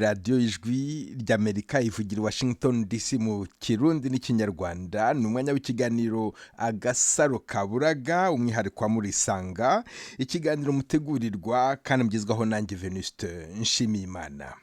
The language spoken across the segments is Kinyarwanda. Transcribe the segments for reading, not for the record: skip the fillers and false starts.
radio ijwi ry'Amerika ivugira Washington DC mu Kirundi n'ikinyarwanda. Ni umwanya w'ikiganiro Agasaro Kaburaga, umwihariko wa muri Sanga, ikiganiro mutegurirwa kandi mugezwaho nanjye Venuste Nshimiyimana.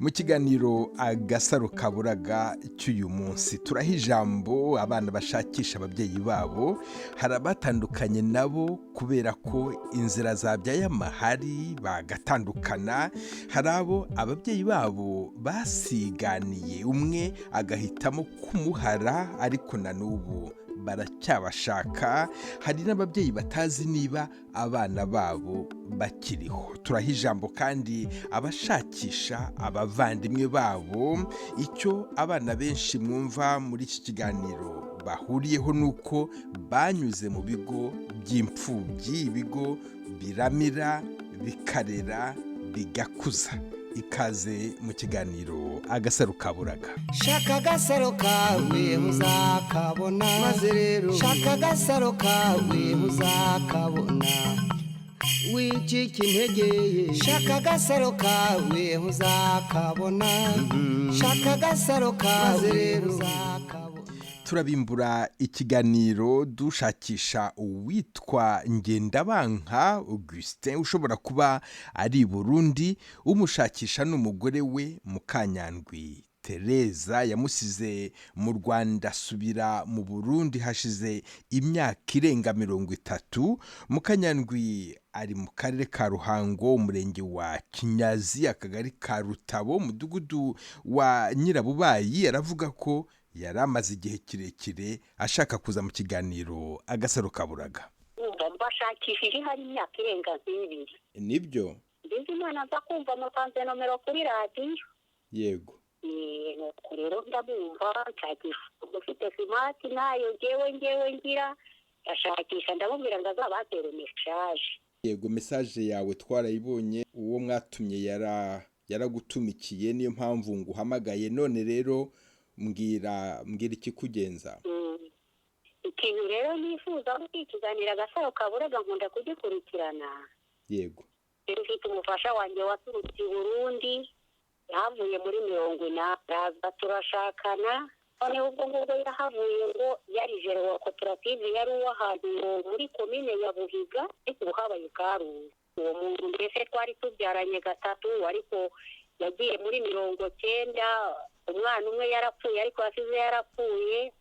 Mu kiganiro Agasaro Kaburaga cy'uyu munsi turaha ijambo abana bashakisha ababyeyi babo. Hari abatandukanye nabo kubera ko inzira zabyaye amahari bagatandukana. Hari abo ababyeyi babo basiganiye, umwe agahitamo kumuhara ariko na n'ubu baracyabashaka. Hari n'ababyeyi batazi niba abana babo bakiriho. Turaha ijambo kandi abashakisha abavandimwe babo. Icyo abana benshi mwumva muri iki kiganiro bahuriyeho nuko banyuze mu bigo by'imfubyi, ibigo biramira, bikarera, bigakuza. Ikaze mu kiganiro Agasaro Kaburaga. Shaka agasaro kawe uzakabona, maze rero shaka agasaro kawe uzakabona, wicika intege. Shaka agasaro kawe uzakabona, shaka agasaro kawe uzakabona. Turabimbura ikiganiro dushakisha uwitwa Ngendabanga Augustin, ushobora kuba ari Burundi. Umushakisha n'umugore we Mukanyandwi Tereza, yamusize mu Rwanda asubira mu Burundi hashize imyaka irenga 30. Mukanyandwi ari mu Karere ka Ruhango, umurenge wa Kinazi, akagari ka Rutabo, umudugudu wa Nyirabubayi. Aravuga ko yari amaze igihe kirekire ashaka kuza mu kiganiro Agasaro Kaburaga. Mbashakishije hari imyaka irenga 2. Nibyo ndizi Imana nza kumva mutanze nomero kuri radio. Yego. Nuko rero ndabumva nshakisha ufite simati nayo ngewe ngira ashakisha, ndamubwira ngo azabatere message. Yego, message yawe twarayibonye, uwo mwatumye yaragutumikiye, niyo mpamvu nguhamagaye. None rero mbwira ikikugenza. Ikintu rero nifuza kwikiganira Agasaro Kaburaga nkunda kugikurikirana. Yego. Mfite umufasha wanjye waturutse i Burundi, yavuye muri 40, raza turashakana. None ubwo ngubwo yahavuye ngo yari jere wa koperative yari uwahantu muri komine ya Buhiga, ariko habaye Karere. Uwo muntu mbese twari tubyaranye 3, ariko yagiye muri 90. Umwana umwe yarapfuye, ariko asize yarapfuye.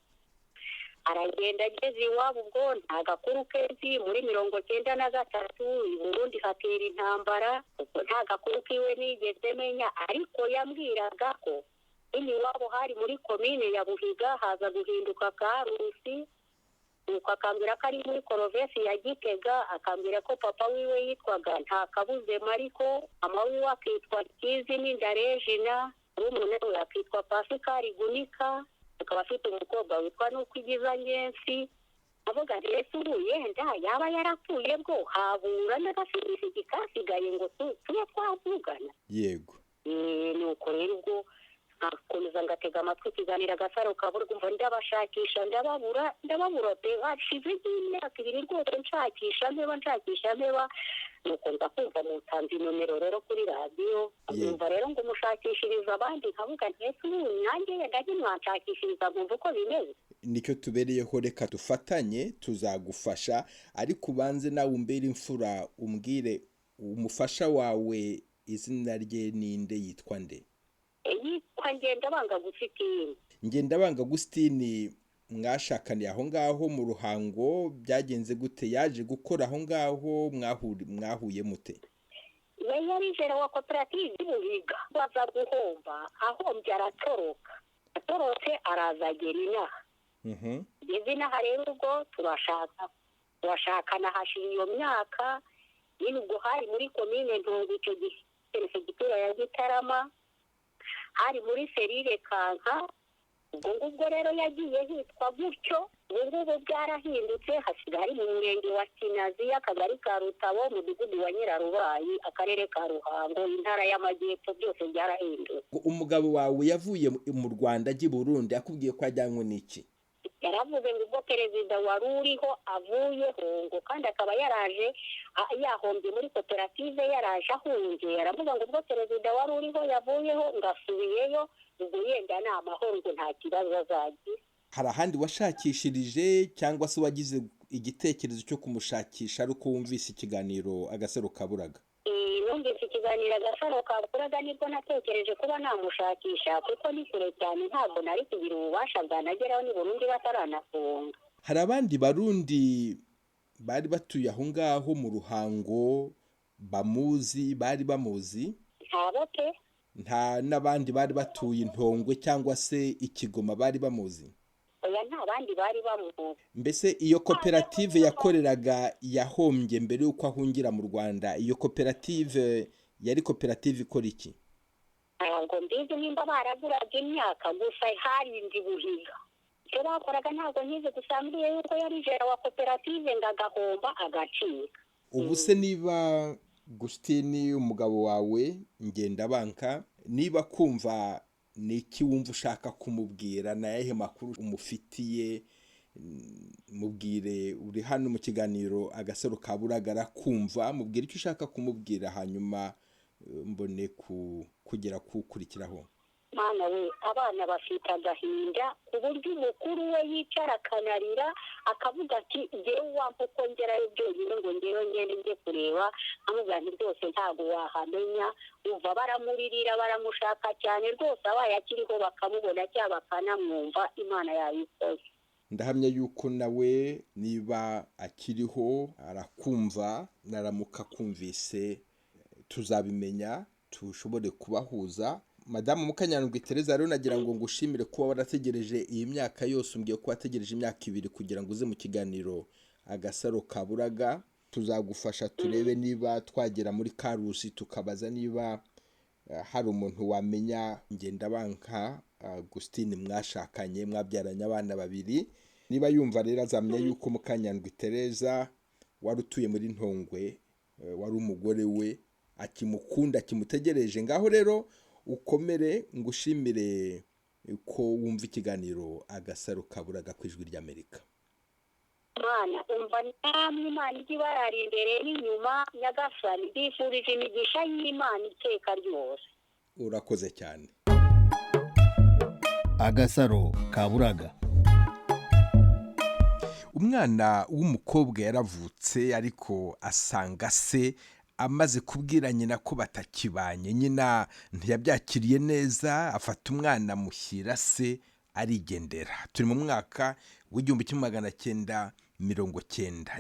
Aragenda ageze iwabo, ubwo nta gakuru kezi muri 93 i Burundi hatera intambara. Ubwo nta gakuru kiwe nigeze menya, ariko yambwiraga ko iwabo hari muri komine ya Buhiga haza guhinduka Karusi. Nuko akambwira ko ari muri Province ya Gitega. Akambwira ko papa wiwe yitwaga Ntakabuze Mariko, mama wiwe akitwa Kizi n'Indarejina, umwana we akitwa Pascal Gunika. Akaba afite umukobwa witwa Nukwigiza Ngensi. Avuga ese ubuye nda yaba yarapfuye bwo habura n'agafirisi kasigaye ngo tube twavugana. Yego. Nuko rero ubwo akomeza ngatega amatwi kiganira Agasaro Kaburaga, umva ndabashakisha ndababura pe. Hashize imyaka 2 rwose nshakisha mpeba. Nuko ndakumva mutanze nomero rero kuri radio. Umva rero ngo mushakishiriza abandi, nkavuga ntese nanjye ndaje mwanshakishiriza ngo uko bimeze. Nicyo tubereyeho, reka dufatanye tuzagufasha, ariko ubanze nawe umbere imfura, umbwire umufasha wawe izina rye ninde, yitwa nde? Yitwa Ngendabanga Augustin. Ngendabanga Augustin. Mwashakaniye aho ngaho mu Ruhango, byagenze gute? Yaje gukora aho ngaho, mwahuye mute? Yari jere wa koperative Buhiga, baza guhomba, ahombye aratoroka. Atorotse arazagera inaha. Izina rero ubwo turashakana hashize iyo myaka. Ubwo hari muri komine Ntongo, icyo gihe perefegitura ya Gitarama, hari muri serire Kanka. Ubwo rero yagiye hitwa gutyo. Ubwo byarahindutse, hasigara mu murenge wa Kinazi, akagari ka Rutabo, umudugudu wa Nyirarubayi, akarere ka Ruhango, intara y'Amajyepfo, byose byarahindutse. Umugabo wawe yavuye mu Rwanda ajya i Burundi, akubwiye ko ajyanywe n'iki? yaravuze ngo ubwo perezida wari uriho avuyeho ngo kandi akaba yaraje yahombye muri koperative yaraje ahunze, yaravuga ngo ubwo perezida wari uriho yavuyeho ngasubiyeyo ubwo yenda ni amahoro ngo nta kibazo azagira. hari ahandi washakishirije cyangwa se wagize igitekerezo cyo kumushakisha ariko wumvise ikiganiro Agasaro Kaburaga? Numvise ikiganiro Agasaro Kaburaga nibwo natekereje kuba namushakisha kuko ni kure cyane, ntabwo nari kugira ububasha bwanageraho ni Burundi bataranafunga. hari abandi barundi bari batuye aho ngaho mu Ruhango bamuzi, bari bamuzi? Ntabo pe. Nta n'abandi bari batuye Intongwe cyangwa se Ikigoma bari bamuzi? Oya, nta bandi bari bamuzi. Mbese iyo koperative yakoreraga yahombye mbere y'uko ahungira mu Rwanda, iyo koperative yari koperative ikora iki? Ntabwo mbizi nimba baraguraga imyaka gusa harindi buhiga. Icyo bakoraga ntabwo nkizi gusa mbwiye yuko yari jera wa koperative ngo agahomba agacika. Ubu se niba Augustin umugabo wawe Ngendabanga, niba kumva ni iki wumva ushaka kumubwira, na yahe makuru umufitiye, mubwire. Uri hano mu kiganiro Agasaro Kaburaga arakumva, mubwire icyo ushaka kumubwira hanyuma mbone kugera kukurikiraho. Mana we, abana bafite agahinda ku buryo umukuru we yicara akanarira akavuga ati ngewe wampa uko ngerayo byonyine ngo ngende njye kureba, amubwira nti rwose ntabwo wahamenya, uva baramuririra baramushaka cyane rwose, abaye akiriho bakamubona cyangwa bakanamwumva, Imana yabikoze. Ndahamya yuko nawe niba akiriho arakumva, naramuka kumvise tuzabimenya tushobore kubahuza. Madamu Mukanyandwi Tereza, rero nagira ngo ngushimire kuba warategereje iyi myaka yose, umbwiye ko wategereje imyaka 2 kugira ngo uze mu kiganiro Agasaro Kaburaga. Tuzagufasha turebe niba twagera muri Karusi tukabaza niba hari umuntu wamenya Ngendabanga Augustin mwashakanye, mwabyaranye abana 2. Niba yumva rero azamenya yuko Mukanyandwi Tereza wari utuye muri Ntongwe, wari umugore we, akimukunda, akimutegereje. Ngaho rero ukomere, ngushimire ko wumva ikiganiro Agasaro Kaburaga ku Ijwi ry'Amerika. Mana umva namwe, Imana ijye ibarari imbere n'inyuma, Nyagasani bifurije imigisha y'Imana iteka ryose. Urakoze cyane. Agasaro Kaburaga. Umwana w'umukobwa yaravutse ariko asanga se amaze kubwira nyina ko batakibanye. Nyina ntiyabyakiriye neza, afata umwana mushyira se arigendera. Turi mu mwaka w'1990.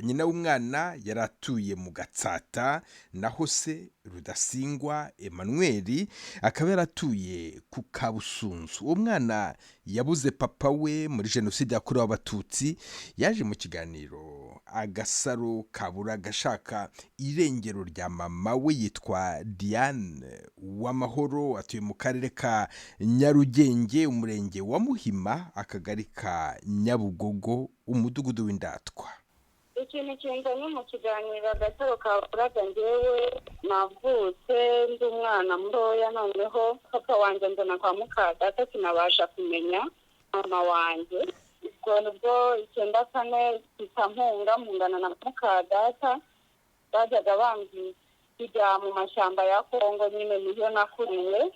Nyina w'umwana yaratuye mu Gatsata, naho se Rudasingwa Emmanuel akaba yaratuye ku Kabusunzu. Uwo mwana yabuze papa we muri jenoside yakorewe Abatutsi. Yaje mu kiganiro Agasaro Kaburaga ashaka irengero rya mama we yitwa Diane Uwamahoro, atuye mu Karere ka Nyarugenge, umurenge wa Muhima, akagari ka Nyabugogo, umudugudu w'Indatwa. Ikintu kinzanye mu kiganiro Agasaro Kaburaga, njyewe navutse ndi umwana mutoya, noneho papa wanjye mbona kwa mukadata sinabasha kumenya mama wanjye. Ubwo nibwo 94 mpunga mungana na mukadata, bajyaga bambwira mu mashyamba ya Kongo, nyine niyo nakuriye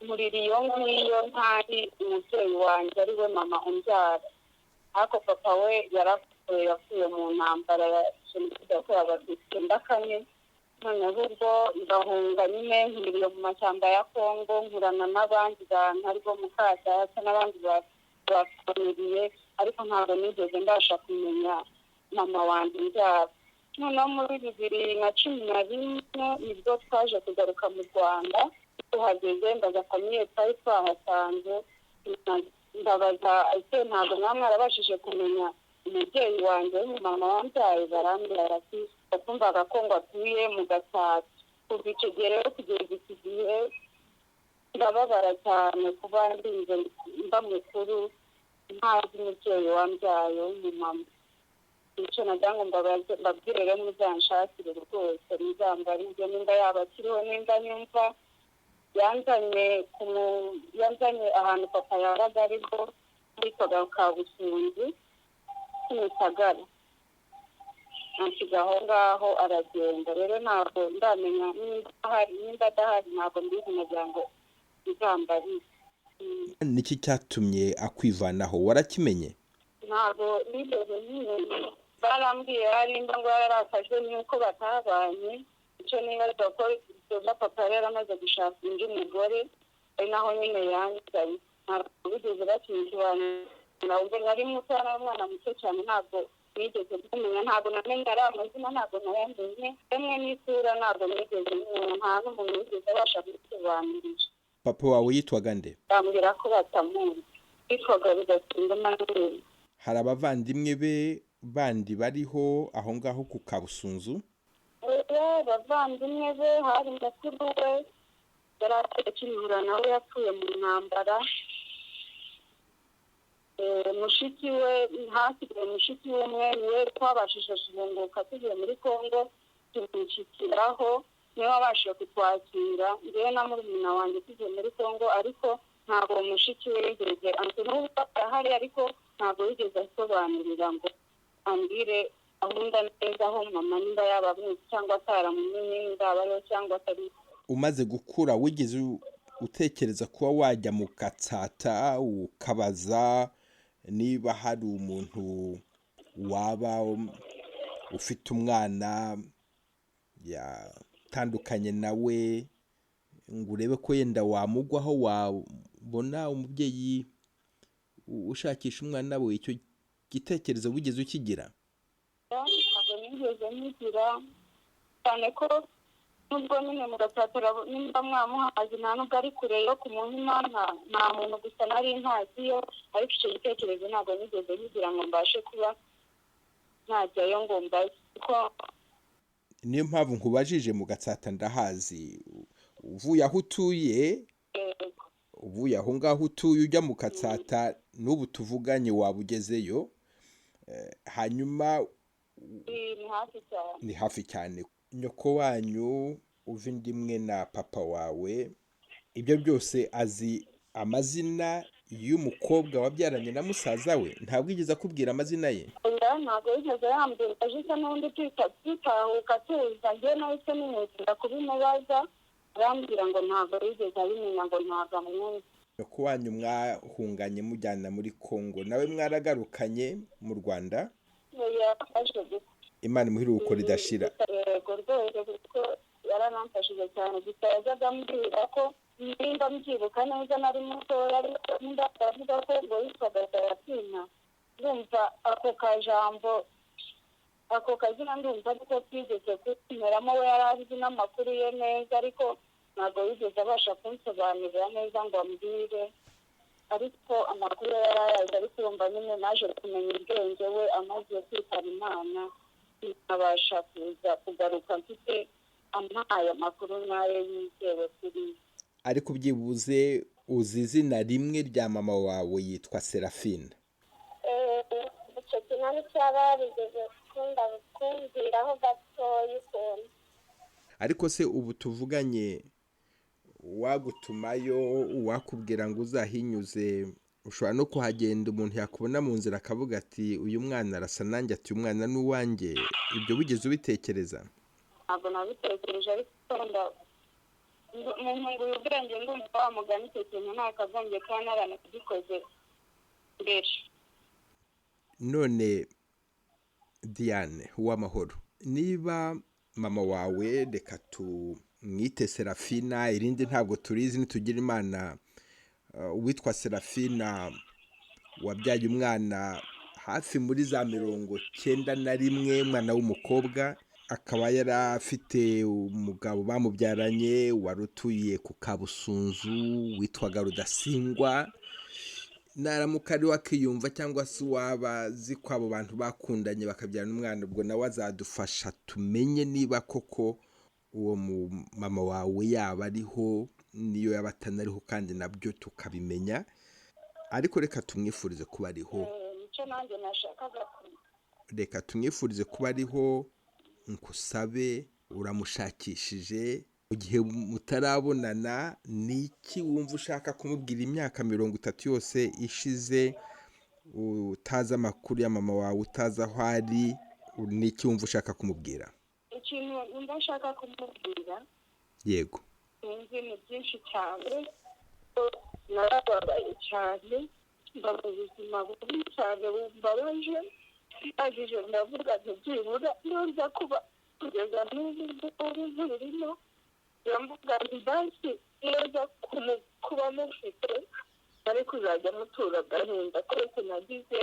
muri iyo ngiyo, ntari umubyeyi wanjye ari we mama umbyara. Ariko papa we yapfuye mu ntambara ya jenoside yakorewe Abatutsi 94. Noneho ubwo ndahunga nyine nkiriye mu mashyamba ya Kongo, nkurana n'abandi bantu ariko mukadata n'abandi bakomeriye, ariko ntabwo nigeze mbasha kumenya mama wanjye umbyara. Noneho muri 2011 nibwo twaje kugaruka mu Rwanda. Tuhageze ndaza famiye twari twahasanze, ndabaza ese ntabwo mwamwarabashije kumenya umubyeyi wanjye mama wambyaye. Barambwira ati bakumvaga ko ngo atuye mu Gatsata. Kuva icyo gihe rero kugeza iki gihe ndababara cyane kuba ndinze mba mukuru ntazi umubyeyi wambyaye w'umumama. Icyo nagira ngo mbabwire rero muzanshakire rwose, muzambarire nimba yaba akiriho, nimba nyumva. Yanzanye ahantu papa yabaga ariho hitwaga Kabusunzu, Kimisagara ansiga aho ngaho aragenda. Rero ntabwo ndamenya nimba adahari, ntabwo mbizi umuryango izambariye. Niki cyatumye akwivanaho warakimenye? Ntabwo nigeze nyine, barambwiye harimba ngo yarakajwe n'uko batabanye. Icyo nibaza ko papa yari amaze gushaka undi mugore, ari naho nyine yangiye. Ntabwo bigeze bakimusobanurira, ubwo nari muto n'umwana muto cyane, ntabwo nigeze kumenya, ntabwo namenye ari amazina, ntabwo nayamenye, rimwe n'isura ntabwo nigeze kumenya, nta n'umuntu wigeze abasha kubisobanurira. Papa wawe yitwaga nde? Bambwira ko batamuzi, yitwaga bidatinda manini. Hari abavandimwe be bandi bariho aho ngaho ku Kabusunzu? Abavandimwe be hari mukuru we yari atekimura, nawe yapfuye mu ntambara. Mushiki we hasigaye mushiki w'umwe niwe twabashije kubunguka tugiye muri Kongo tumushyikiraho, niwe wabashije kutwakira njyewe na murumuna wanjye tugiye muri Kongo, ariko ntabwo mushiki we yigeze n'ubwo arahari, ariko ntabwo yigeze asobanurira ngo ambwire ahunda neza aho mama nimba yaba amwizi cyangwa ataramumenye, nimba abaho cyangwa atari. Umaze gukura wigeze utekereza kuba wajya mu Gatsata ukabaza niba hari umuntu waba ufite umwana yatandukanye nawe, ngo urebe ko yenda wamugwaho, wabona umubyeyi ushakisha umwana we? Icyo gitekerezo wigeze ukigira? Ntabwo nigeze nkigira, cyane ko nubwo nyine mu Gatsata nimba mwamuhazi nta nubwo ari kure yo ku Muhima, nta muntu gusa nari ntaziyo, ariko icyo gitekerezo ntabwo nigeze nkigira ngo mbashe kuba najyayo ngo mbaze. Niyo mpamvu nkubajije mu Gatsata ndahazi. Uvuye aho utuye, uvuye aho ngaho utuye ujya mu Gatsata, n'ubu tuvuganye waba ugezeyo. Hanyuma ni hafi cyane. Nyoko wanyu uva indi imwe na papa wawe, ibyo byose azi amazina y'umukobwa wabyaranye na musaza we? Ntabwo yigeze akubwira amazina ye? Ntabwo yigeze yambwira, ajisa n'undi twitahuka tuza, njye nahise nimwitira kubimubaza, arambwira ngo ntabwo yigeze abimenya, ngo ntabwo amwumva. Nyoko wanyu mwahunganye mujyana muri Kongo, nawe mwaragarukanye mu Rwanda? Imana imuhiruko ridashira. Yego rwose, kuko yaranamfashije cyane, gusa yajyaga ambwira ko nimba mbyibuka neza nari mutoya, ariko nimba aravuga ko ngo yitwaga Saratina, ndumva ako kajambo, ako kazina ndumva ariko twigeze kumeramo, we yari azi n'amakuru ye neza, ariko ntabwo yigeze abasha kunsobanurira neza ngo ambwire, ariko amakuru yari ayazi. Ariko urumva nyine naje kumenya ubwenge we amaze kwitaba Imana, nkabasha kuza kugaruka mfite ampaye amakuru nayo yizewe kuri. Ariko byibuze uzi izina rimwe rya mama wawe yitwa Serafina? Icyo kinani cyaba bigeze kumbwiraho gatoya ukuntu. Ariko se ubu tuvuganye wagutumayo, wakubwira ngo uzahinyuze, ushobora no kuhagenda umuntu yakubona mu nzira akavuga ati uyu mwana arasa nanjye, ati uyu mwana n'uwanjye? Ibyo wigeze ubitekereza? Ntabwo nabitekereje, ariko nkunguye ubwenge, ndumva wa mugani icyo kintu nakagombye kuba naranagikoze mbere. None Diane Uwamahoro, niba mama wawe, reka tumwite Serafina, irindi ntabwo turizi, nitugira Imana, uwitwa Serafina wabyaye umwana hafi muri za 91, umwana w'umukobwa, akaba yari afite umugabo bamubyaranye wari utuye ku Kabusunzu witwaga Rudasingwa. Naramuka ari wakiyumva cyangwa se waba azi ko abo bantu bakundanye bakabyarana umwana, ubwo nawe azadufasha tumenye niba koko uwo mama wawe yaba ariho, niyo yaba atanariho, kandi nabyo tukabimenya. Ariko reka tumwifurize kuba ariho. Nicyo nanjye nashakaga. Reka tumwifurize kuba ariho, nkusabe uramushakishije. Mu gihe mutarabonana, ni iki wumva ushaka kumubwira? Imyaka 30 yose ishize utazi amakuru ya mama wawe, utazi aho ari, n'iki wumva ushaka kumubwira? ikintu wumva ashaka kumubwira, yego, sinzi ni byinshi cyane, narababaye cyane, mba mu buzima bubi cyane bumbabaje, agije ndavuga nti byibura iyo nza kuba kugeza n'ubu ngubu birimo, ndavuga nti basi iyo nza kuba mufite ari kuzajya mutura agahinda kose nagize,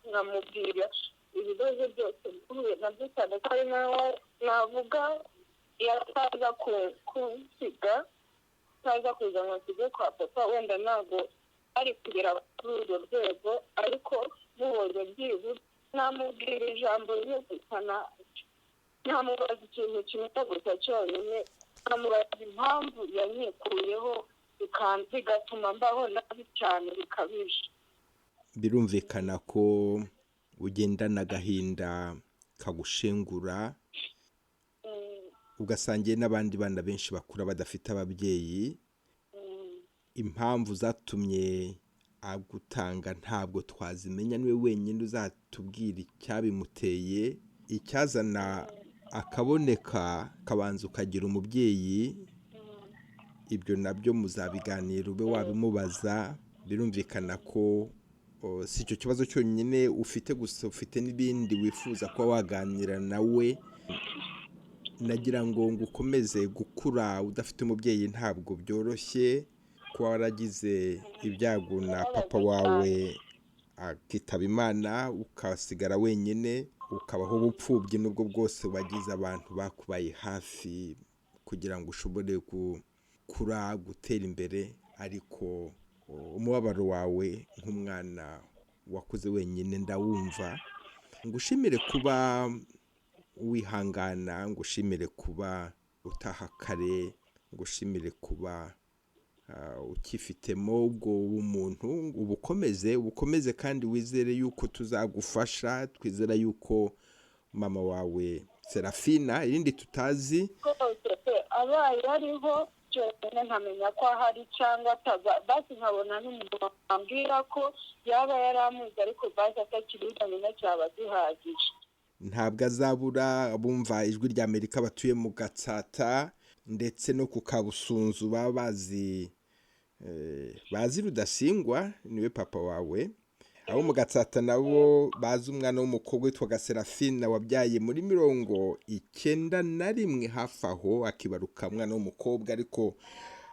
nkamubwira ibibazo byose mpuye nabyo, cyane ko ari nawe navuga iyo ataza kunsiga, ataza kuza ngo nsige kwa papa, wenda ntabwo ari kugera kuri urwo rwego, ariko mubonye byibura namubwira ijambo rimwe gusa, namubaza ikintu kimwe gusa cyonyine, namubaza impamvu yanyikuyeho bigatuma mbaho nabi cyane bikabije. birumvikana ko ugendana agahinda kagushengura, ugasangiye n'abandi bana benshi bakura badafite ababyeyi. Impamvu zatumye agutanga ntabwo twazimenya, niwe wenyine uzatubwira icyabimuteye. Icyazana akaboneka kabanza ukagira umubyeyi, ibyo nabyo muzabiganira, ube wabimubaza. Birumvikana ko si icyo kibazo cyonyine ufite gusa, ufite n'ibindi wifuza kuba waganira nawe. Nagira ngo ukomeze gukura udafite umubyeyi ntabwo byoroshye, kuba waragize ibyago na papa wawe akitaba Imana ukasigara wenyine, ukabaho ubupfubyi, n'ubwo bwose wagize abantu bakubaye hafi kugira ngo ushobore gukura, gutera imbere, ariko umubabaro wawe nk'umwana wakuze wenyine ndawumva. Ngushimire kuba wihangana, ngushimire kuba utaha kare, ngushimire kuba ukifitemo ubwo umuntu. ubukomeze kandi wizere yuko tuzagufasha. Twizera yuko mama wawe Serafina, irindi tutazi, abaye ariho cyane nkamenya ko ahari cyangwa basi nkabona n'umuntu wambwira ko yaba yaramuzi, ariko basi atakiri nkamenya cyaba gihagije. ntabwo azabura abumva ijwi rya Amerika batuye mu Gatsata ndetse no ku Kabusunzu baba bazi Rudasingwa, niwe papa wawe. Abo mu Gatsata nabo bazi umwana w'umukobwa witwa Serafina wabyaye muri 1991 hafi aho, akibaruka umwana w'umukobwa ariko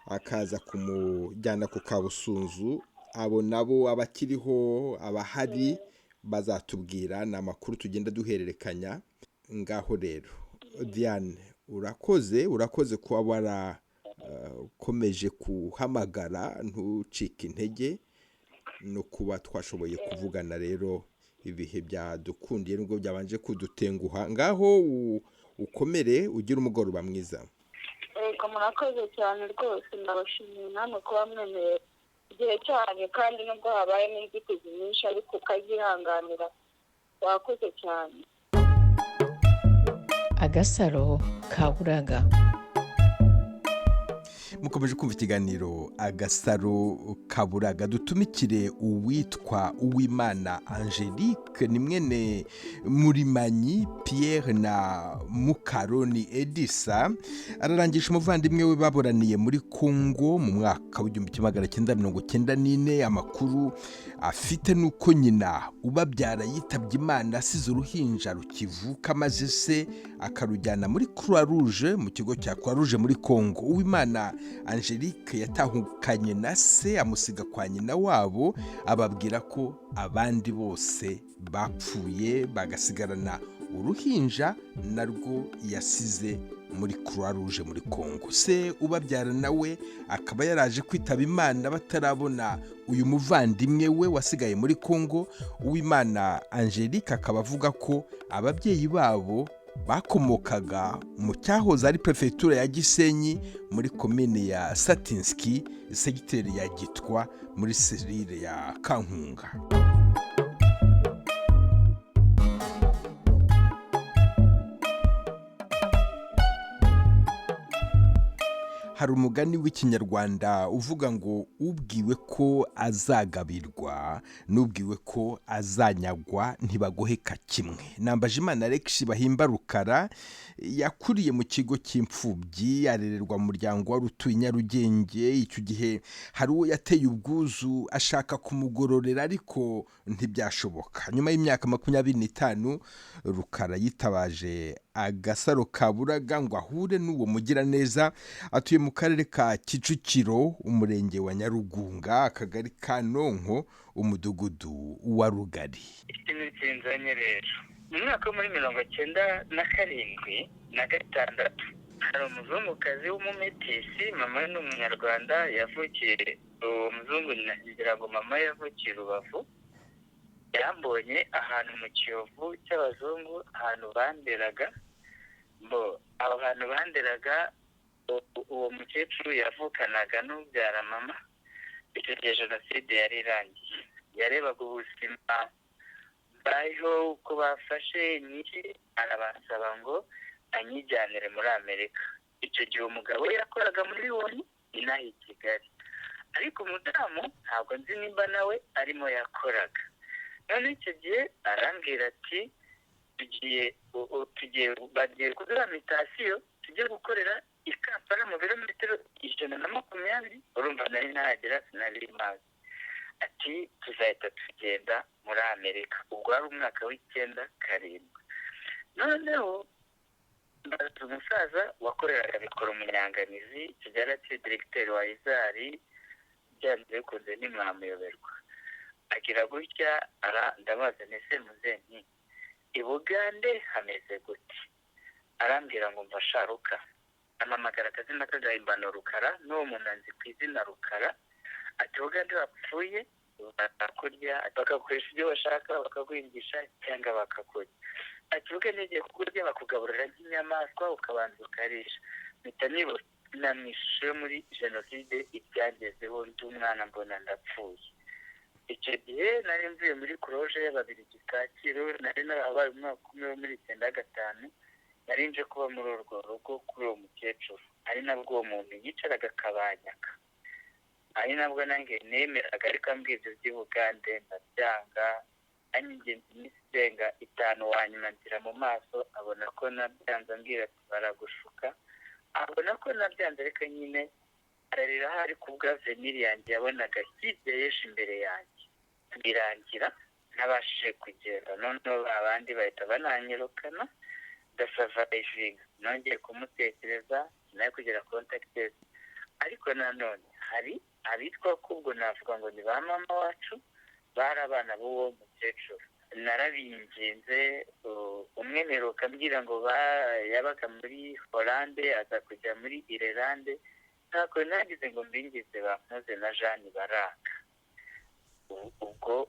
akaza kumujyana ku Kabusunzu. Abo nabo abakiriho abahari bazatubwira, ni amakuru tugenda duhererekanya. Ngaho rero Diane, urakoze kuba warakomeje kuhamagara, ntucike intege, no kuba twashoboye kuvugana rero ibihe byadukundiye nubwo byabanje kudutenguha. Ngaho ukomere, ugira umugoroba mwiza. Murakoze cyane rwose, ndabashimiye namwe kuba mwemeye igihe cyane, kandi nubwo habaye n'inzitizi nyinshi ariko ukazihanganira. Wakoze cyane. Agasaro Kaburaga. Mukomeje kumva ikiganiro Agasaro Kaburaga. Dutumikire uwitwa Uwimana Angelique, ni mwene Murimanyi Pierre na Mukaroni Edisa. Ararangisha umuvandimwe we baboraniye muri Kongo mu mwaka w'1994. Amakuru afite nuko nyina ubabyara yitabye Imana asize uruhinja rukivuka, maze se akarujyana muri Croix Rouge, mu kigo cya Croix Rouge muri Kongo. Uwimana Angelique yatahukanye na se amusiga kwa nyina wabo, ababwira ko abandi bose bapfuye, bagasigarana uruhinja narwo yasize muri Croix Rouge muri Kongo. Se ubabyara nawe akaba yaraje kwitaba Imana batarabona uyu muvandimwe we wasigaye muri Kongo. Uwimana Angelique akaba avuga ko ababyeyi babo bakomokaga mu cyahoze ari prefecture ya Gisenyi muri komine ya Satinski, segiteri ya Gitwa, muri serire ya Kankunga. hari umugani w'ikinyarwanda uvuga ngo ubwiwe ko azagabirwa n'ubwiwe ko azanyagwa ntibagoheka kimwe. Nambajimana Alex bahimba Rukara yakuriye mu kigo cy'imfubyi, arererwa mu muryango wari utuye Nyarugenge. Icyo gihe hari uwo yateye ubwuzu ashaka kumugororera ariko ntibyashoboka. Nyuma y'imyaka 25 Rukara yitabaje Agasaro Kaburaga ngo ahure n'uwo mugiraneza. Atuye mu Karere ka Kicukiro, umurenge wa Nyarugunga, akagari ka Nonko, umudugudu wa Rugari. Ikintu kinzanye rero mu mwaka muri 1997 hari umuzungukazi w'umumetisi, mama we ni umunyarwanda, yavukiye umuzungu nagira ngo mama yavukiye Rubavu. Yambonye ahantu mu Kiyovu cy'abazungu, ahantu banderaga. Aho hantu banderaga uwo mukecuru yavukanaga n'ubyara mama. Icyo gihe jenoside yari irangiye, yarebaga ubuzima bariho uko bafashe nyinshi, arabasaba ngo anyijyanire muri Amerika. Icyo gihe umugabo yakoraga muri Woni inaha i Kigali, ariko umudamu ntabwo nzi nimba nawe arimo yakoraga. None icyo gihe arambwira ati bagiye kuduha mitasiyo, tujye gukorera i Kampala mu birometero 120. urumva nari nahagera sinari mazi. Ati tuzahita tugenda muri Amerika. Ubwo ari umwaka w'97. Noneho mbaza umusaza wakoreraga bikora umunyanganizi Kigali, ati directeur wa Izari, byanze bikunze nimwamuyoberwa. Agira gutya ndabaza nese muzeni i Bugande hameze gute? Arambwira ngo mva sharuka, amamagara akazina kagahimbano Rukara, n'uwo munanzi ku izina Rukara. Ati Bugande bapfuye bakakurya, bakagukoresha ibyo bashaka, bakagwingisha cyangwa bakakurya. Ati Bugande igiye kukurya bakugaburira nk'inyamaswa ukabanza ukarisha. Mpita nibona mwishusho muri jenoside ibyangezeho, ndi umwana mbona ndapfuye. Icyo gihe nari mvuye muri kuroje y'Ababiligi Kacyiru, nari narabaye umwaka umwe wo muri 95. nari nje kuba muri urwo rugo kuri uwo mukecuru, ari nabwo uwo muntu yicaraga akabanyaka, ari nabwo nange nemeraga, ariko ambwiye ibyo by'i Bugande ndabyanga. Anyingenzi n'isenga 5 wanyuma nzira mu maso, abona ko nabyanze, ambwira ati baragushuka. Abona ko nabyanze, ariko nyine ararira hari kubwa veniri yanjye yabonaga kideyesha imbere yanjye. Birangira nabashije kugenda, noneho abandi bahita bananyirukana, ndasavayivinga. Nongeye kumutekereza, nayo kugira contactes, ariko nanone hari abitwa kubwo navuga ngo ni ba mama wacu, bari abana b'uwo mukecuru. Narabinginze, umwe mperuka ambwira ngo yabaga muri Hollande, aza kujya muri Irelande. Ntabwo nagize ngo mbingize bampuze na Jeanne baraka. Ubwo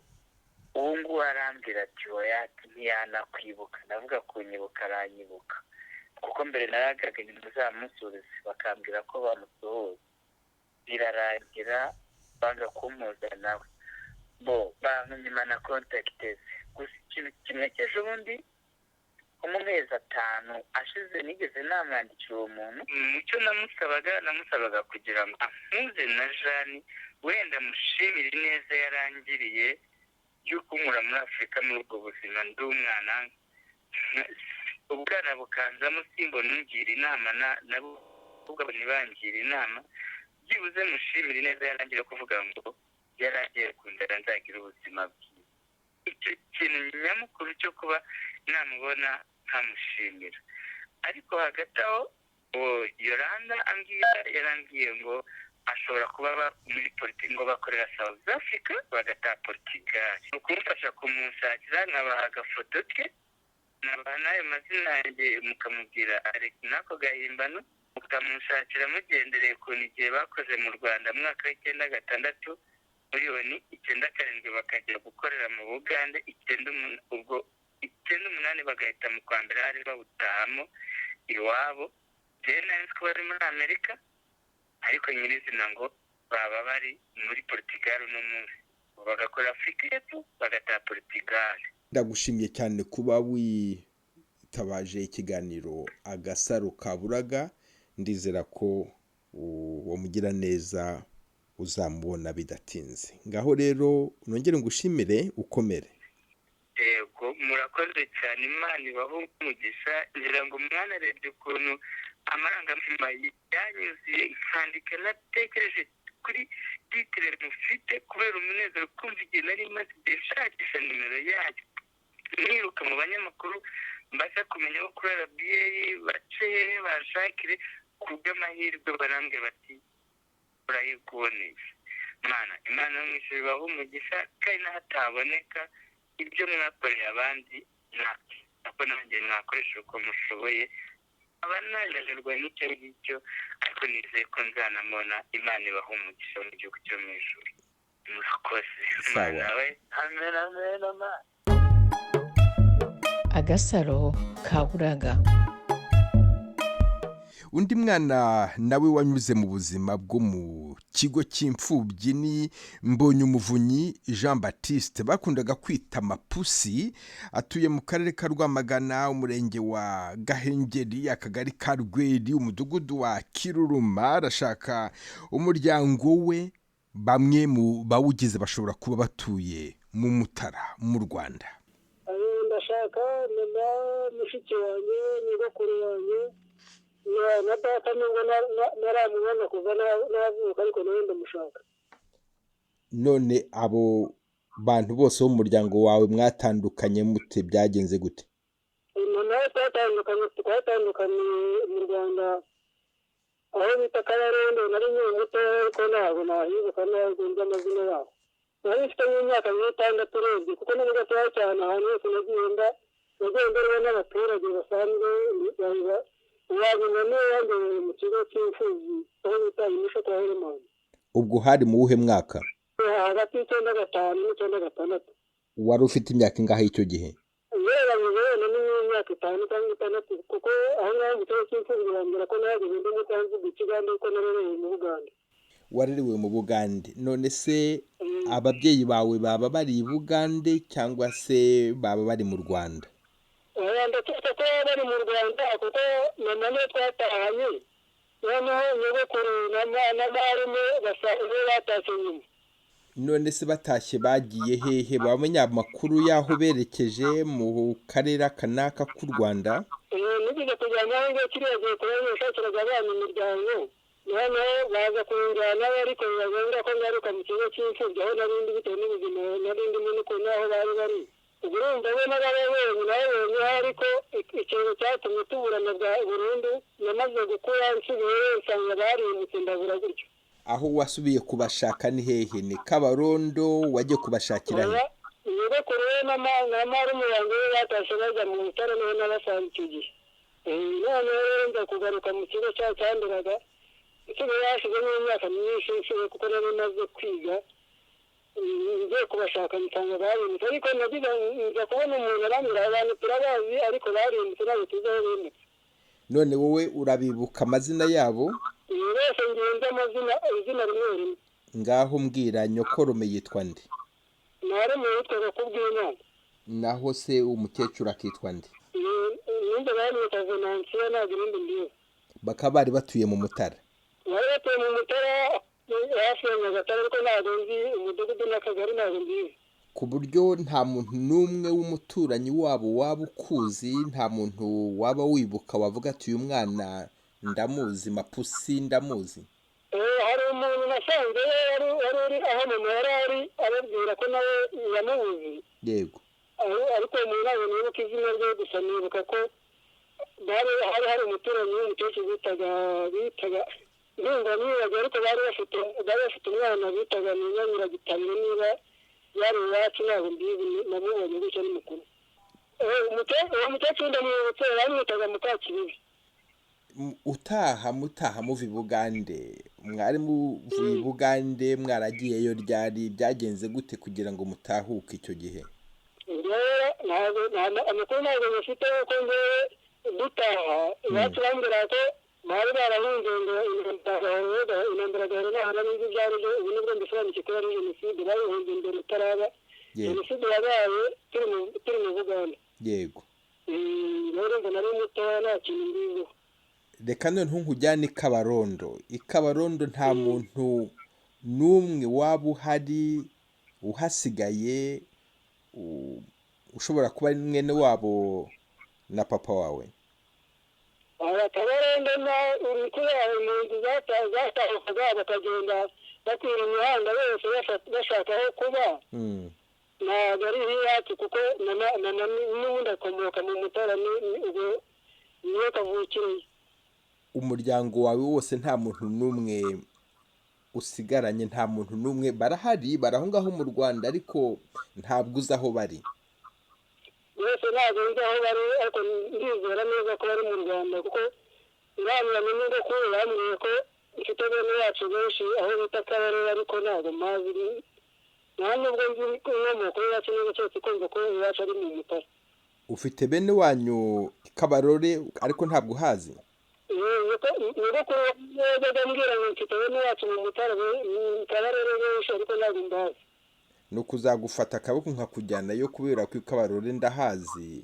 uwo nguwo arambwira ati oya, ntiyanakwibuka. Ndavuga kunyibuka, aranyibuka, kuko mbere naragaga ntimuzamusubize, bakambwira ko bamusuhuza. Birarangira banga kumuza nawe, banyuma na contactes. Gusa ikintu kimwe cy'ejo bundi mu mezi 5 ashize nigeze namwandikira uwo muntu. Icyo namusabaga kugira ngo ampuze na Jeanne, wenda mushimire neza yarangiriye y'ukunkura muri Afurika muri ubwo buzima ndi umwana. Ubwana bukanzamo simbona ungira inama, nabo ubwo ntibangira inama. Byibuze mushimire neza yarangiriye kuvuga ngo yaragiye kundera nzagira ubuzima bwiza. Icyo kintu nyamukuru cyo kuba namubona nkamushimira. Ariko hagati aho Yolanda yarambwiye ngo ashobora kuba muri politiki, ngo bakorera South Africa bagataha Portugal. Ukumufasha kumushakira nkabaha agafoto ke, nabaha n'ayo mazina yanjye, mukamubwira Alex n'ako gahimbano, mukamushakira mugendereye ukuntu igihe bakoze mu Rwanda mu mwaka w'96 miliyoni 97 bakajya gukorera mu Bugande 98 bagahita mu kwa mbere ari bawutahamo iwabo. Nari ko bari muri Amerika, ariko nyirizina ngo baba bari muri Portugal no munsi bagakora Afurika y'Epfo bagataha Portugal. Ndagushimiye cyane kuba witabaje ikiganiro Agasaro Kaburaga. Ndizera ko uwo mugiraneza uzamubona bidatinze. Ngaho rero nongere ngushimire ukomere. yego murakoze cyane, Imana ibaho umugisha. ngira ngo mwana arebye ukuntu amarangamutima yanyuzuye, nkandika natekereje kuri titire mufite kubera umunezero, kumva igihe nari maze igihe nshakisha nimero yayo, niruka mu banyamakuru mbasha kumenya ko kuri RBA bace bashakire, ku bw'amahirwe barambwira bati urayikuboneye. Imana mwishuri ibaho umugisha, kandi n'ahataboneka ibyo mwakoreye abandi nako nanjye mwakoresha uko mushoboye, aba nananirwa n'icyo ngicyo, ariko nizeye ko nzanamubona. Imana ibaho umugisha mu gihugu cyo mu ijuru. murakoze. Sawa. Amen, amen, amen. Agasaro Kaburaga. Undi mwana nawe wanyuze mu buzima bwo mu kigo cy'imfubyi ni Mbonyumuvunyi Jean Baptiste, bakundaga kwita Mapusi, atuye mu karere ka Rwamagana, umurenge wa Gahengeri, akagari ka Rweri, umudugudu wa Kiruruma. Arashaka umuryango we, bamwe mu bawugize bashobora kuba batuye mu Mutara mu Rwanda. Ndashaka mama, mushiki wanjye, nyogokuru wanjye, na data nubwo naramubona kuva navuka, ariko nawe ndamushaka. None abo bantu bose bo mu muryango wawe mwatandukanye mute, byagenze gute? Nawe twatandukanye mu Rwanda, aho bita Karere. Nari nkiri muto ariko ntabwo nahibuka neza amazina yabo. Nari mfite nk'imyaka 6 urebye, kuko nari gatoya cyane. Ahantu hose nagenda rero n'abaturage basanzwe wabona n'uwanjye mu kigo cy'imfubyi aho bita imisho kwa Ruhango. Ubwo hari mu wuhe mwaka? Hagati y'95 n'96. Wari ufite imyaka ingahe icyo gihe? Yewe n'imyaka 5 cyangwa 6, kuko aho ngaho mu kigo cy'imfubyi bambwira ko nahageze ndi mutanzi Kigande, ko narerewe mu Bugande. Warerewe mu Bugande. None se ababyeyi bawe baba bari i Bugande cyangwa se baba bari mu Rwanda? Ndakeka ko bari mu Rwanda, kuko mama niwe twatahanye, noneho nyogokuru na marume basanzwe batashye nyuma. None se batashye bagiye hehe? Bamenya amakuru y'aho berekeje mu karere kanaka k'u Rwanda? Nigeze kujyana aho ngaho kiriya gihe kubashakiraga abana imiryango, noneho baza kunjyana, ariko bibagombera ko ngaruka mu kigo cy'imfubyi aho narindi bitewe n'ubuzima narindi n'uko naho bari. Urumva we n'ababonye ariko ikintu cyatumye tuburana bwa burundu, namaze gukura nsubiye nsanga barimutse ndabura gutyo. Aho wasubiye kubashaka ni hehe? Ni Kabarondo wagiye kubashakira he? Nyogokuru we na marume wanjye batashye bajya mu Mutara, niho nabasanze icyo gihe. Noneho rero nza kugaruka mu kigo cyanduraga, ikigo yashize n'imyaka myinshi nshoboye, kuko nari maze kwiga ngiye kubashaka nsanga barimutse. Ariko nza kubona umuntu arambwira abantu turabazi, ariko barimutse ntabwo tuzi aho bimutse. None wowe urabibuka amazina yabo? Bose ngenzi izina rimwe rimwe. Ngaho mbwira, nyokorome yitwa nde? Marume yitwaga Kubw'Imana. Naho se umukecuru akitwa nde? Ninde bamwita Venansiyo, ntabwo irindi ndiwe. Bakaba bari batuye mu Mutara? Bari batuye mu Mutara hafi ya Nyagatare, ariko ntabwo nzi umudugudu n'akagari, ntabwo nzizi. Ku buryo nta muntu n'umwe w'umuturanyi wabo waba ukuzi? Nta muntu waba wibuka wavuga ati uyu mwana ndamuzi, Mapusi ndamuzi? Hari umuntu nasanze wari uri aho mama yari ari, ababwira ko nawe yamubuzi. Yego. Ariko umuntu ntabwo nibuka izina rye, gusa nibuka ko hari umuturanyi w'umukecuru bitaga ndumva nibaga, ariko bari bafite umwana bitaga Nyiragitamye, niba yari iwacu ntabwo mbizi, namubonye gutyo ni mukuru. Uwo mukecuru ndamwibutse, bamwitaga Mukakibibi. Mutaha muva i Bugande, mwari muvuye i Bugande, mwaragiyeyo ryari? Byagenze gute kugira ngo mutahuke icyo gihe? Amakuru ntabwo bafite, kuko ngewe dutaha iwacu bambwira ko bari barahunze ngo intambara gahoro nahora n'inzu byari byo. Ubu nibwo mbisobanukiwe ko ari jenoside, barihunze mbere itaraba. Jenoside yabaye turi mu Bugande. Yego. Rero ngo nari mutoya nta kintu mbiziho. reka none nkujyane ikabarondo nta muntu n'umwe waba uhari uhasigaye ushobora kuba ari mwene wabo na papa wawe. Akabarondo na urukuru yawe mu nzu zatahukaga bakagenda batira imihanda bose bashaka aho kuba. Ntabwo ari iyacu kuko n'ubundi akomoka mu Mutara niyo kavukire. Umuryango wawe wose nta muntu n'umwe usigaranye, nta muntu n'umwe barahari baraho ngaho mu Rwanda ariko ntabwo uzi aho bari. Bose ntabwo nzi aho bari ariko ndizera neza ko bari mu Rwanda kuko inama n'ingo ko bambwiye ko ifite bene yacu benshi aho bita Karere ariko ntabwo mazi nta nubwo nzi inkomoko yacu neza cyose kumva ko iwacu ari mu Mutara. Ufite bene wanyu Kabarore ariko ntabwo uhazi? Nuko yajyaga mbwira ngo mfite bene wacu mu Mutara Karere benshi ariko ntabwo mbazi. Ni ukuzagufata akaboko nkakujyanayo kubera ko Kabarore ndahazi.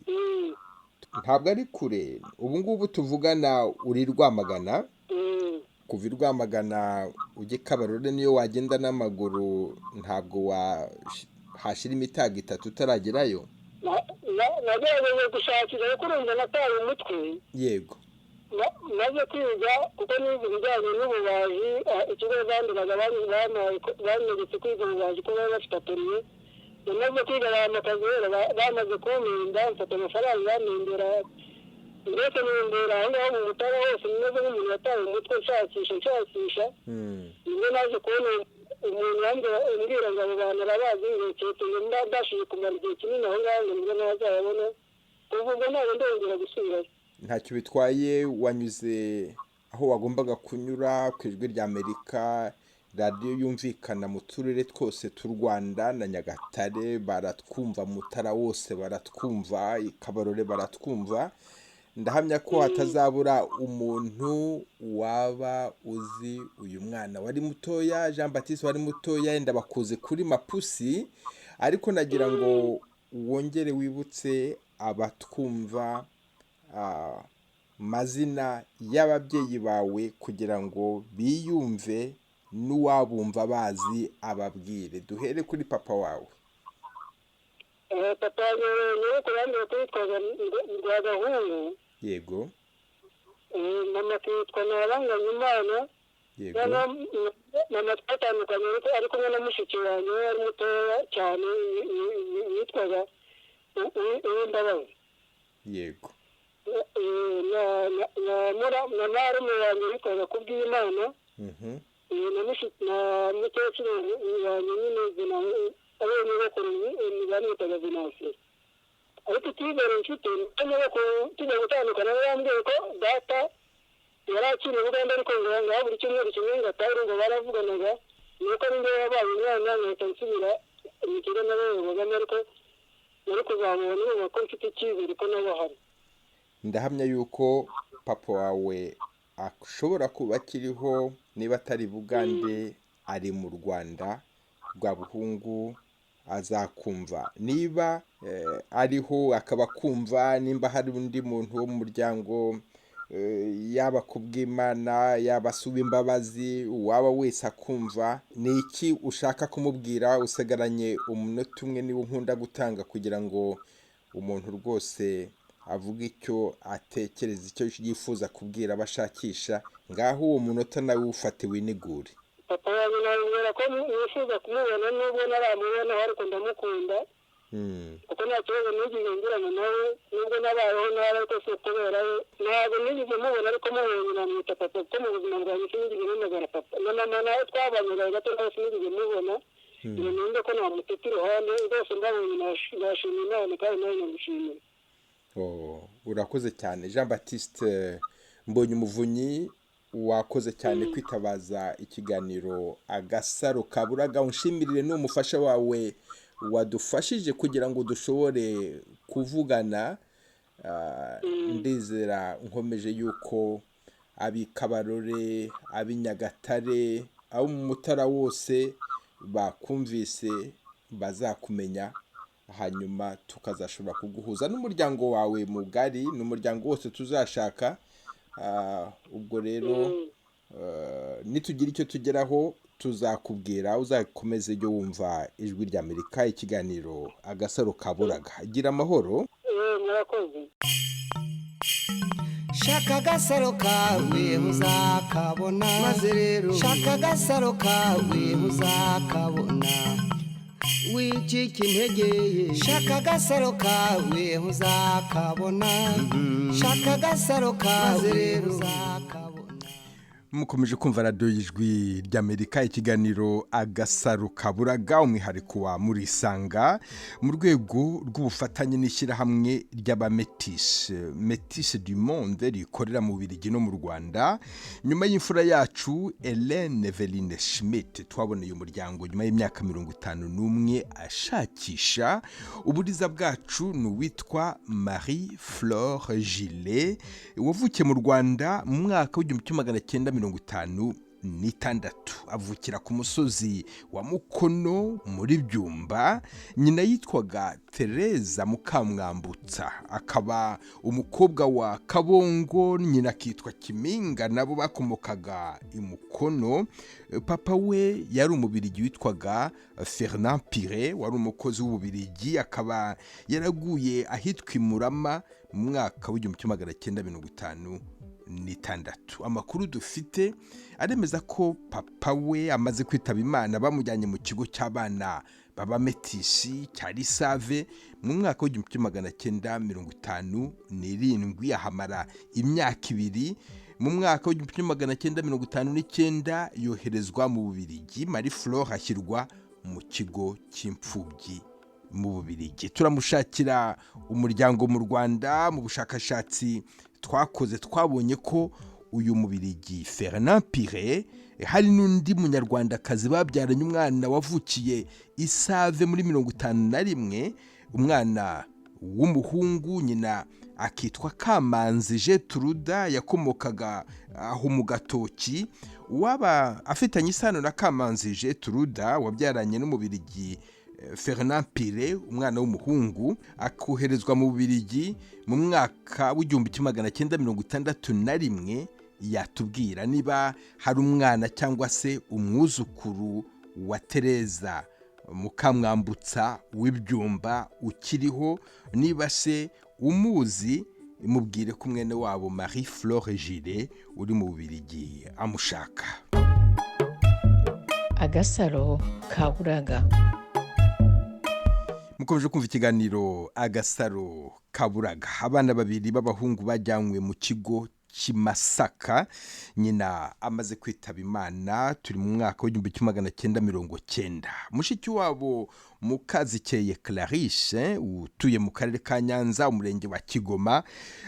Ntabwo ari kure. Ubu ngubu tuvugana uri Rwamagana. Kuva Rwamagana ujye Kabarore niyo wagenda n'amaguru ntabwo wahashira imitaga 3 utaragerayo. Nagerageje gushakira ko urumva nataye umutwe. Yego. Maze kwiga kuko nize ibijyanye n'ububaji ikigo bandiraga banyeretse kwiga ububaji ko bari bafite ateliye. Namaze kwiga akazi bamaze kumpinda mfata amafaranga bamindira ndetse n'imbere aho ngaho mu Mutara hose nimeze nk'umuntu wataye umutwe nshakisha. Nibwo naje kubona umuntu ambwira ngo abo bantu arabazi ngo cyete ndashije kumara igihe kinini aho ngaho ngo nibwo nazayabona. Kuva ubwo ntabwo ndongera gusubirayo. Ntacyo bitwaye wanyuze aho wagombaga kunyura ku ijwi rya Amerika, radiyo yumvikana mu turere twose t'u Rwanda na Nyagatare baratwumva, Mutara wose baratwumva, Kabarore baratwumva. Ndahamya ko hatazabura umuntu waba uzi uyu mwana wari mutoya, Jean Baptiste wari mutoya, yenda bakuze kuri Mapusi, ariko nagira ngo wongere wibutse abatwumva mazina y'ababyeyi bawe kugira ngo biyumve n'uwabumva bazi ababwire. Duhere kuri papa wawe. Papa niwe kurambira kwitwaga Rwagahungu. Yego. Mama kwitwa Ngendabanga. Yego. Mama twatandukanye ari kumwe na mushiki wanjye ari mutoya cyane yitwaga Ngendabanga. Yego. Na marume wanjye yitwaga Kubwimana. Na mukecuru wanjye nyine abonye bakuru bamwitaga Binasi. Ariko twibera inshuti tujya gutandukana yambwiye ko data yari akiri Uganda ariko ngo buri cyumweru kimwe ngo atari ngo baravuganaga nuko ninde yabaye umwana nkahita nsubira imikino n'abayobozi ariko nari kuzamura n'ubu ko mfite icyizere ko nabo hari. Ndahamya yuko papa wawe ashobora kuba akiriho, niba atari Bugande ari mu Rwanda rwa Buhungu azakumva. Niba ariho akaba kumva, nimba hari undi muntu wo mu muryango yaba Kubwimana yaba Suba Imbabazi waba wese akumva, ni iki ushaka kumubwira? Usigaranye umunota umwe niba nkunda gutanga kugira ngo umuntu rwose avuga icyo atekereza, icyo yifuza kubwira abashakisha. Ngaho uwo munota nawe ufate winigure. Papa wanjye nabwira ko nifuza kumubona nubwo naramubona ariko ndamukunda. Kuko nta kibazo nigeze ngirana nawe nubwo nabayeho nawe ariko si kubera ntabwo nigeze mubona ariko mubonye namwita papa kuko mu buzima bwanjye sinigeze mpamagara papa. Na mama nawe twabanaga gato nawe sinigeze mubona. Numva ko namuteta iruhande rwose ndabonye nashimye Imana kandi nawe namushimira. Urakoze cyane Jean Baptiste Mbonye Umuvunyi, wakoze cyane kwitabaza ikiganiro Agasaro Kaburaga. Unshimirire n'umufasha wawe wadufashije kugira ngo dushobore kuvugana. Ndizera nkomeje yuko abi Kabarore, abi Nyagatare, abo mu Mutara wose bakumvise bazakumenya, hanyuma tukazashobora kuguhuza n'umuryango wawe mugari, n'umuryango wose tuzashaka ubwo rero nitugira icyo tugeraho tuzakubwira uzakomeze ujye wumva ijwi ry'Amerika ikiganiro Agasaro Kaburaga. Gira amahoro. murakoze. shaka agasaro kawe uzakabona maze rero shaka agasaro kawe uzakabona wicika intege shaka agasaro kawe uzakabona shaka agasaro kawe rero uzakabona. Mukomeje kumva radiyo y'ijwi ry'Amerika ikiganiro Agasaro Kaburaga, umwihariko wa muri Sanga mu rwego rw'ubufatanye n'ishyirahamwe ry'abametise du monde rikorera mu Bubiligi no mu Rwanda. Nyuma y'imfura yacu Hélène Eveline Schmidt twaboneye umuryango nyuma y'imyaka 51 ashakisha. Uburiza bwacu ni uwitwa Marie Flore Gillet wavukiye mu Rwanda mu mwaka w'1956. Avukira ku musozi wa Mukono muri Byumba. Nyina yitwaga Tereza Mukamwambutsa, akaba umukobwa wa Kabongo, nyina akitwa Kiminga, nabo bakomokaga i Mukono. Papa we yari Umubiligi witwaga Fernand Pire, wari umukozi w'Ububiligi, akaba yaraguye ahitwa Murama mu mwaka w'1956. Amakuru dufite aremeza ko papa we amaze kwitaba Imana bamujyanye mu kigo cy'abana b'abametisi cya Risave mu mwaka w'1957. ahamara imyaka 2. mu mwaka w'1959 yoherezwa mu Bubiligi. Marie Flore ashyirwa mu kigo cy'imfubyi mu Bubiligi. Turamushakira umuryango mu Rwanda. Mu bushakashatsi twakoze twabonye ko uyu Mubiligi Fernand Pire hari n'undi munyarwandakazi babyaranye umwana wavukiye Isave muri 1951, umwana w'umuhungu, nyina akitwa Kamanzi Jetruda, yakomokaga aho mu Gatoki. Waba afitanye isano na Kamanzi Jetruda wabyaranye n'Umubiligi Fernand Pire, umwana w'umuhungu, akoherezwa mu Bubiligi mu mwaka w'1961. Yatubwira niba hari umwana cyangwa se umwuzukuru wa Tereza Mukamwambutsa w'Ibyumba ukiriho, niba se umuzi mubwire ko mwene wabo Marie Flore Gillet uri mu Bubiligi amushaka. Agasaro Kaburaga. Mukomeje kumva ikiganiro Agasaro Kaburaga. Abana babiri b'abahungu bajyanywe mu kigo cy'Imasaka, nyina amaze kwitaba Imana. Turi mu mwaka w'1990. Mushiki wabo Mukazikeye Clarisse utuye mu Karere ka Nyanza, umurenge wa Kigoma,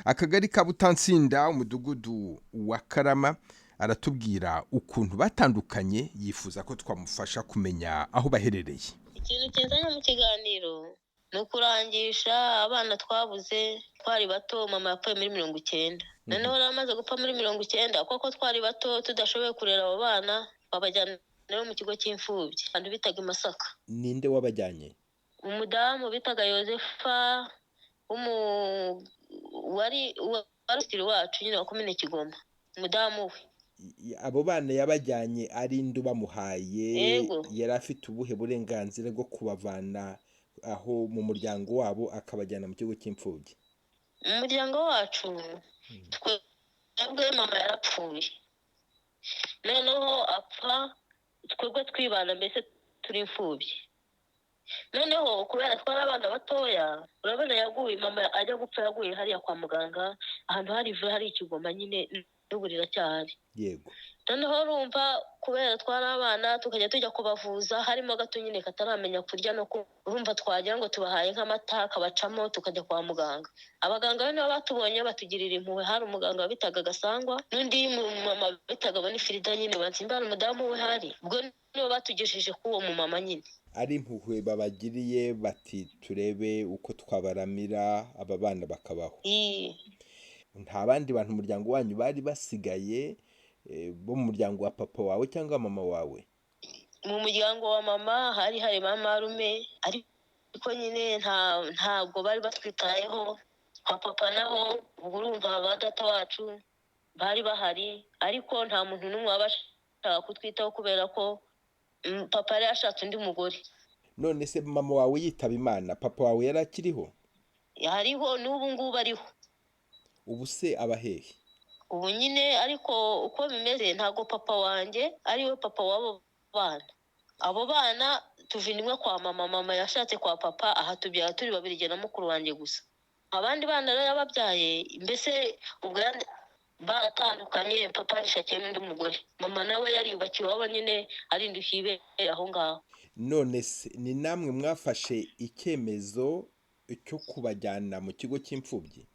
akagari ka Butansinda, umudugudu wa Karama, aratubwira ukuntu batandukanye. Yifuza ko twamufasha kumenya aho baherereye. Ikintu kizanye mu kiganiro ni ukurangisha abana twabuze twari bato. Mama yapfuye muri 90. Noneho ramaze gupfa muri 90 kuko twari bato tudashoboye kurera abo bana, babajyana mu kigo cy'imfubyi kandi bitaga Masaka. Ninde wabajyanye? Umudamu bitaga Yosefa, wari wacu nyine wa komine Kigoma, umudamu we. Abo bana yabajyanye ari ndu bamuhaye, yari afite ubuhe burenganzira bwo kubavana aho mu muryango wabo akabajyana mu kigo cy'imfubyi? Mu muryango wacu twebwe mama yarapfuye, noneho apfa twebwe twibana, mbese turi imfubyi. Noneho kubera twari abana batoya, urabona yaguye, mama ajya gupfa yaguye hariya kwa muganga, ahantu hari Ikigoma nyine n'uburira cyahari. Yego. Noneho urumva kubera twari abana tukajya tujya kubavuza, harimo gato nyine kataramenya kurya no urumva twagira ngo tubahaye nk'amata kabacamo tukajya kwa muganga. Abaganga nibo batubonye batugirira impuhwe. Hari umuganga bitaga Gasangwa n'undi mama bitaga Bonifrida, nyine batsimbana umudamu we hari. Ubwo nibo batugejeje ku uwo mu mama nyine. Ari impuhwe babagiriye bati turebe uko twabaramira aba bana bakabaho. Nta bandi bantu umuryango wanyu bari basigaye bo mu muryango wa papa wawe cyangwa mama wawe? Mu muryango wa mama hari mama Rume, ariko nyine ntabwo bari batwitayeho. Kwa papa naho urumva ba data wacu bari bahari ariko nta muntu n'umwe wabashaka kutwitaho kubera ko papa yari yashatse undi mugore. None se mama wawe yitaba Imana, papa wawe yari akiriho? Hariho n'ubu ngubu ariho. Ubu se aba hehe? Ubu nyine ariko uko bimeze ntago papa wanjye ariwe papa w'abo bana. Abo bana tuvinimwe kwa mama, mama yashatse kwa papa, aha tubyara turi babiri jye na mukuru wanjye gusa. Abandi bana rero yababyaye mbese ubwo baratandukanye, papa yashakiye n'undi mugore, mama nawe yariyubakiye wabo nyine arindukiye ibere aho ngaho. None se ni namwe mwafashe icyemezo cyo kubajyana mu kigo cy'imfubyi?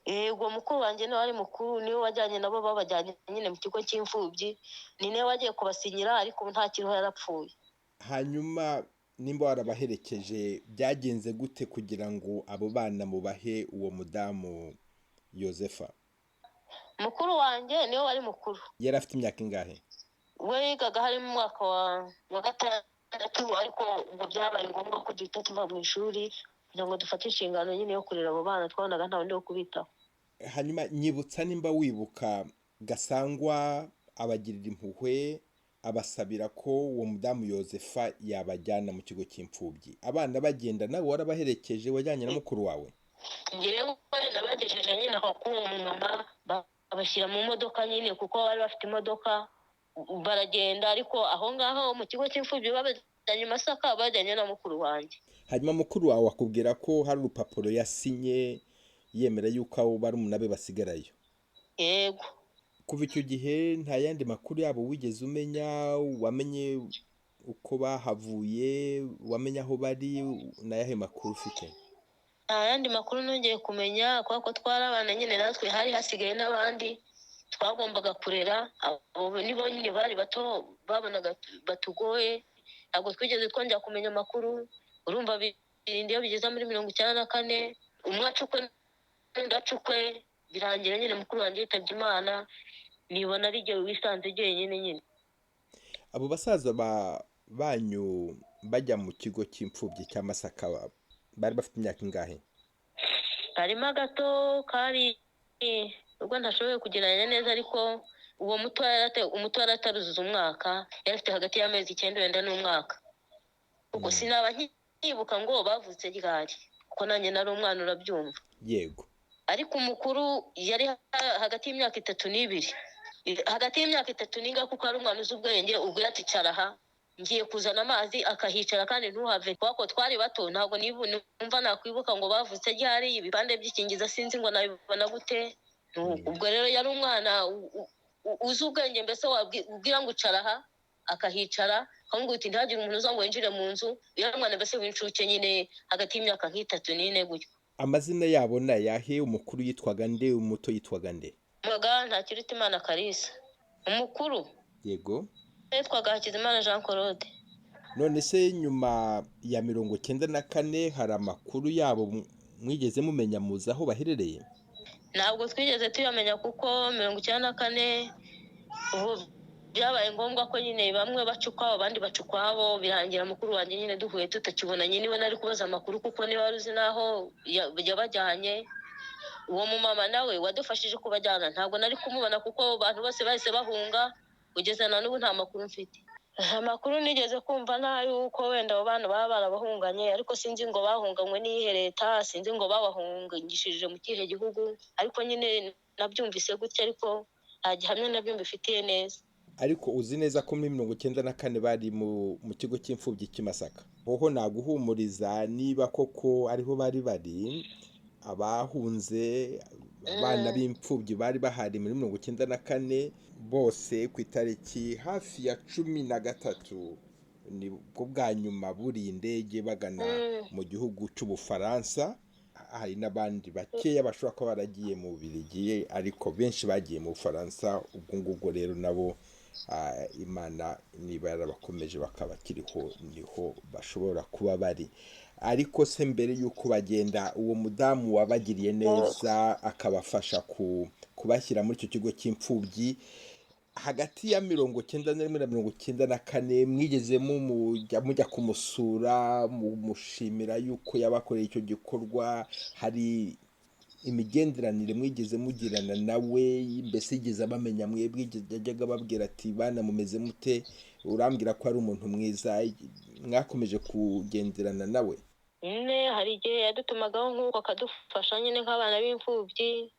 Yego, mukuru wanjye niwe ari mukuru, niwe wajyanye nabo babajyanye nyine mu kigo cy'imfubyi, ni nawe wagiye kubasinyira ariko ubu nta kiriho, yarapfuye. Hanyuma nimba warabaherekeje byagenze gute kugira ngo abo bana mubahe uwo mudamu Yosefa? Mukuru wanjye niwe wari mukuru. Yari afite imyaka ingahe? We yigaga hari mu mwaka wa gatandatu, ariko ubwo byabaye ngombwa ko duhita tuva mu ishuri kugira ngo dufate inshingano nyine yo kurera abo bana, twabonaga nta wundi wo kubitaho. Hanyuma nyibutsa nimba wibuka, Gasangwa abagirira impuhwe abasabira ko uwo mudamu Yosefa yabajyana mu kigo cy'imfubyi. Abana bagenda nawe warabaherekeje, wajyanye na mukuru wawe? Ngewe nabagejeje nyine aho kuri uwo mama, babashyira mu modoka nyine kuko bari bafite imodoka, baragenda ariko aho ngaho mu kigo cy'imfubyi babajyanye Masaka, bajyanye na mukuru wanjye. Hanyuma mukuru wawe akubwira ko hari urupapuro yasinye yemera yuko abo barumuna be basigarayo? Yego. Kuva icyo gihe nta yandi makuru yabo wigeze umenya? Wamenye uko bahavuye? Wamenye aho bari? Nayahe makuru ufite? Nta yandi makuru nongeye kumenya kuko twarabana nyine, natwe hari hasigaye n'abandi twagombaga kurera. Abo nibo nyine bari bato, babonaga batugoye, ntabwo twigeze twongera kumenya amakuru. Urumva birinde iyo bigeze muri 94 umwe acukwe ndacukwe, birangira nyine mukuru wanjye yitabye Imana, nibona ari igihe wisanze jyenyine nyine. Abo basaza banyu bajya mu kigo cy'imfubyi cya Masaka bari bafite imyaka ingahe? Harimo gato kari ubwo ntashoboye kugereranya neza, ariko uwo muto yarataruzuza umwaka, yari afite hagati y'amezi 9 wenda n'umwaka. Ubwo sinaba nkibuka ngo bavutse ryari kuko nanjye nari umwana, urabyumva. Yego. Ariko umukuru yari hagati y'imyaka 3 n'ibiri, hagati y'imyaka 3 n'inga kuko ari umwana uzi ubwenge. Ubwo yaticara aha, ngiye kuzana amazi akahicara kandi ntuhave kuko twari bato, ntabwo numva nakwibuka ngo bavutse ryari. Ibipande by'ikingiza sinzi ngo nabibona gute. Ubwo rero yari umwana uzi ubwenge, mbese wabwira ngo ucara aha akahicara, akamubwira uti ntihagire umuntu uza ngo winjire mu nzu. Yari umwana mbese w'incuke nyine hagati y'imyaka 3 n'ine gutyo. Amazina yabo na yahe? Umukuru yitwaga nde? Umuto yitwaga nde? Ntakirutimana Kalisa. Umukuru yego yitwaga Hashize Imyaka Jean Claude. None se nyuma ya 94 hari amakuru yabo mwigeze mumenya muzi aho baherereye? Ntabwo twigeze tuyamenya kuko 94 ubu byabaye ngombwa ko nyine bamwe bacukwa abandi bacukwabo, birangira mukuru wanjye nyine duhuye tutakibonanye. Niwe nari kubaza amakuru kuko niwe waruzi naho yabajyanye. Uwo mumama nawe wadufashije kubajyana ntabwo nari kumubona kuko abantu bose bahise bahunga, kugeza na n'ubu nta makuru mfite. Amakuru nigeze kumva yuko wenda abo bana baba barabahunganye, ariko sinzi ngo bahunganywe n'iyihe leta, sinzi ngo babahungishije mu kihe gihugu, ariko nyine nabyumvise gutya, ariko nta gihamya nabyo mbifitiye neza. Ariko uzi neza ko muri 94 bari mu kigo cy'imfubyi cy'Imasaka? Hoho naguhumuriza, niba koko ariho bari abahunze abana b'imfubyi bari bahari muri 94 bose ku itariki hafi ya 13 nibwo bwa nyuma buri indege bagana mu gihugu cy'Ubufaransa. Hari n'abandi bakeya bashobora kuba baragiye mu Bubiligi, ariko benshi bagiye mu Bufaransa. Ubwo ngubwo rero nabo Imana niba yarabakomeje bakaba kiriho, niho bashobora kuba bari. Ariko se mbere y'uko bagenda, uwo mudamu wabagiriye neza akabafasha kubashyira muri icyo kigo cy'imfubyi, hagati ya 91 na 94 mwigeze mujya kumusura, mushimira yuko yabakoreye icyo gikorwa? Hari imigenderanire mwigeze mugirana nawe, mbese yigeze abamenya mwebwe, yajyaga babwira ati bana mumeze mute, urambwira ko ari umuntu mwiza, mwakomeje kugenderana nawe? nyine hari igihe yadutumagaho nk'uko akadufasha nyine nk'abana b'imfubyi,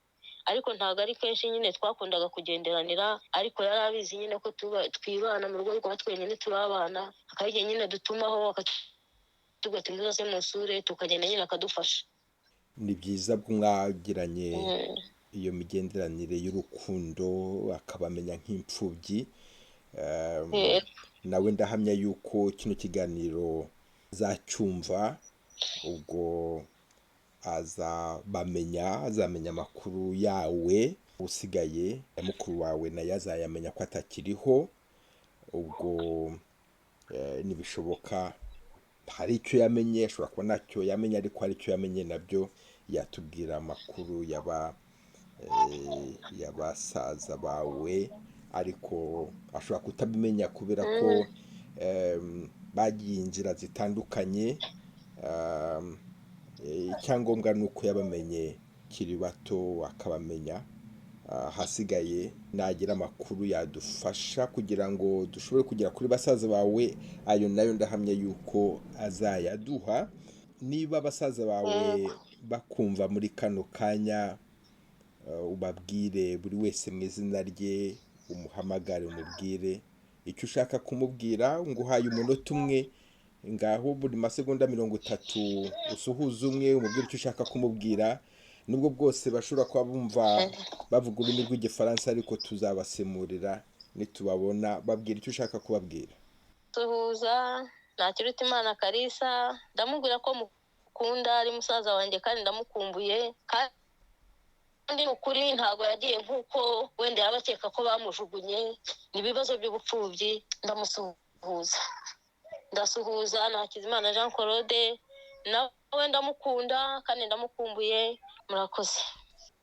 ariko ntabwo ari kenshi nyine twakundaga kugenderanira, ariko yari abizi nyine ko twibana mu rugo rwa twenyine turi abana, akagiye nyine dutumaho akatubwira ati muzaze musure, tukagenda nyine akadufasha. Ni byiza ko mwagiranye iyo migenderanire y'urukundo, akabamenya nk'imfubyi. Nawe ndahamya yuko kino kiganiro azacyumva, ubwo azamenya amakuru yawe, usigaye ya mukuru wawe nayo azayamenya ko atakiriho. Ubwo nibishoboka hari icyo yamenye, ashobora kuba ntacyo yamenye, ariko hari icyo yamenye nabyo yatubwira amakuru y'abasaza bawe, ariko ashobora kutabimenya kubera ko bagiye inzira zitandukanye. Icyangombwa ni uko yabamenye kiri bato akabamenya. Hasigaye nagira amakuru yadufasha kugira ngo dushobore kugera kuri basaza bawe, ayo nayo ndahamya yuko azayaduha. Niba basaza bawe bakumva muri kano kanya, ubabwire buri wese mu izina rye, umuhamagare umubwire icyo ushaka kumubwira. Nguhaye umunota umwe, ngaho buri masegonda 30 usuhuza umwe, umubwire icyo ushaka kumubwira. Nubwo bwose bashobora kuba bumva bavuga ururimi rw'igifaransa, ariko tuzabasemurira nitubabona. Babwira icyo ushaka kubabwira. Suhuza Ntakirutimana Karisa, ndamubwira ko mukunda, ari musaza wanjye kandi ndamukumbuye, kandi ukuri ntabwo yagiye nk'uko wenda yabakeka ko bamujugunye, n'ibibazo by'ubupfubyi. Ndasuhuza Ntakizimana Jean Claude, nawe ndamukunda kandi ndamukumbuye. Murakoze.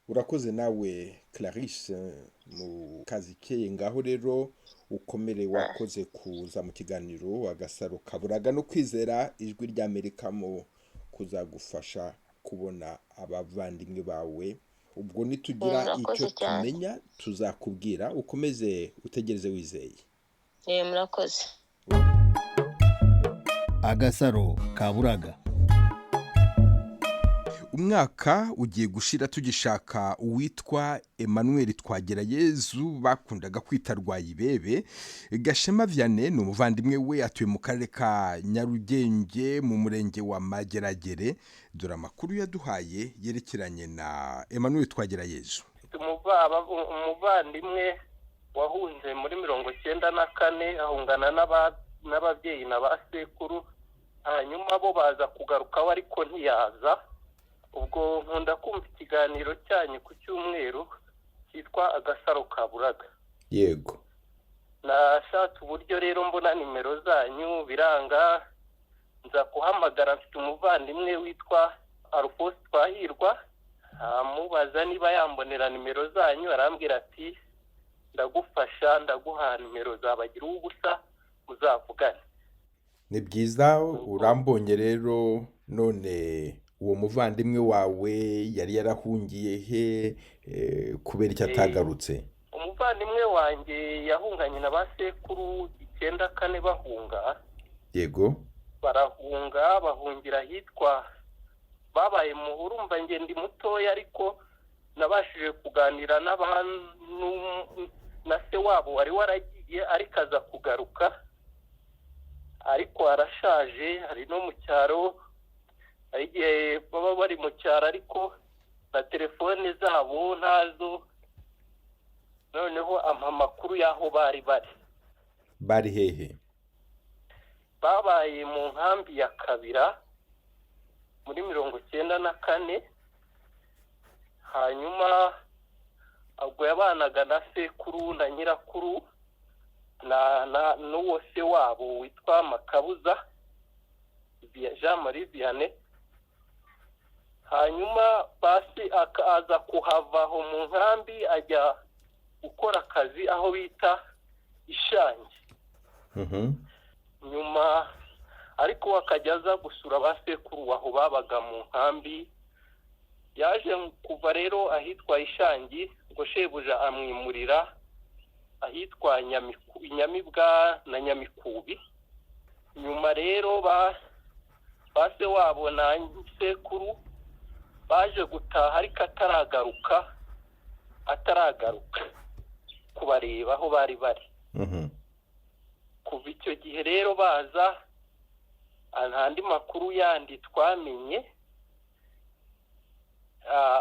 Urakoze nawe Clarisse mu kazi keye. Ngaho rero ukomere, wakoze kuza mu kiganiro Agasaro Kaburaga, no kwizera ijwi ry'Amerika mu kuzagufasha kubona abavandimwe bawe. Ubwo nitugira icyo tumenya tuzakubwira. Ukomeze utegereze wizeye. Murakoze. Agasaro Kaburaga. Umwaka ugiye gushira tugishaka uwitwa Emmanuel Twagirayezu, bakundaga kwita Rwayibebe. Gashema Vianney ni umuvandimwe we, atuye mu karere ka Nyarugenge mu murenge wa Mageragere. Dore amakuru yaduhaye yerekeranye na Emmanuel Twagirayezu. Umuvandimwe wahunze muri 1994 ahungana n'ababyeyi na basekuru, hanyuma bo baza kugarukaho ariko ntiyaza. Ubwo nkunda kumva ikiganiro cyanyu ku cyumweru cyitwa Agasaro Kaburaga. Yego. Nashatse uburyo rero mbona nimero zanyu biranga, nza kuhamagara. Mfite umuvandimwe witwa Alphonse Twahirwa, amubaza niba yambonera nimero zanyu, arambwira ati ndagufasha, ndaguha nimero zabagira ubusa muzavugane. Ni byiza urambonye rero. None uwo muvandimwe wawe yari yarahungiye he, kubera icyo atagarutse? Umuvandimwe wanjye yahunganye na basekuru 94 bahunga. Yego. Barahunga bahungira hitwa, babaye mu urumva nge ndi mutoya, ariko nabashije kuganira n'abantu na se wabo wari waragiye, ariko aza kugaruka, ariko arashaje, ari no mu cyaro. Hari igihe baba bari mu cyaro ariko na telefone zabo ntazo. Noneho amakuru y'aho bari hehe? Babaye mu nkambi ya Kabira muri 1994. hanyuma ubwo yabanaga na sekuru na nyirakuru n'uwo se wabo witwa Makabuza Jean Marie Vianney. Hanyuma basi akaza kuhavaho mu nkambi ajya gukora akazi aho bita Ishangi. Nyuma ariko akajya aza gusura basekuru aho babaga mu nkambi, yaje kuva rero ahitwa Ishangi ngo shebuja amwimurira ahitwa Inyamibwa na Nyamikubi. Nyuma rero base wabo na sekuru baje gutaha ariko ataragaruka kubareba aho bari bari. Kuva icyo gihe rero baza andi makuru yandi twamenye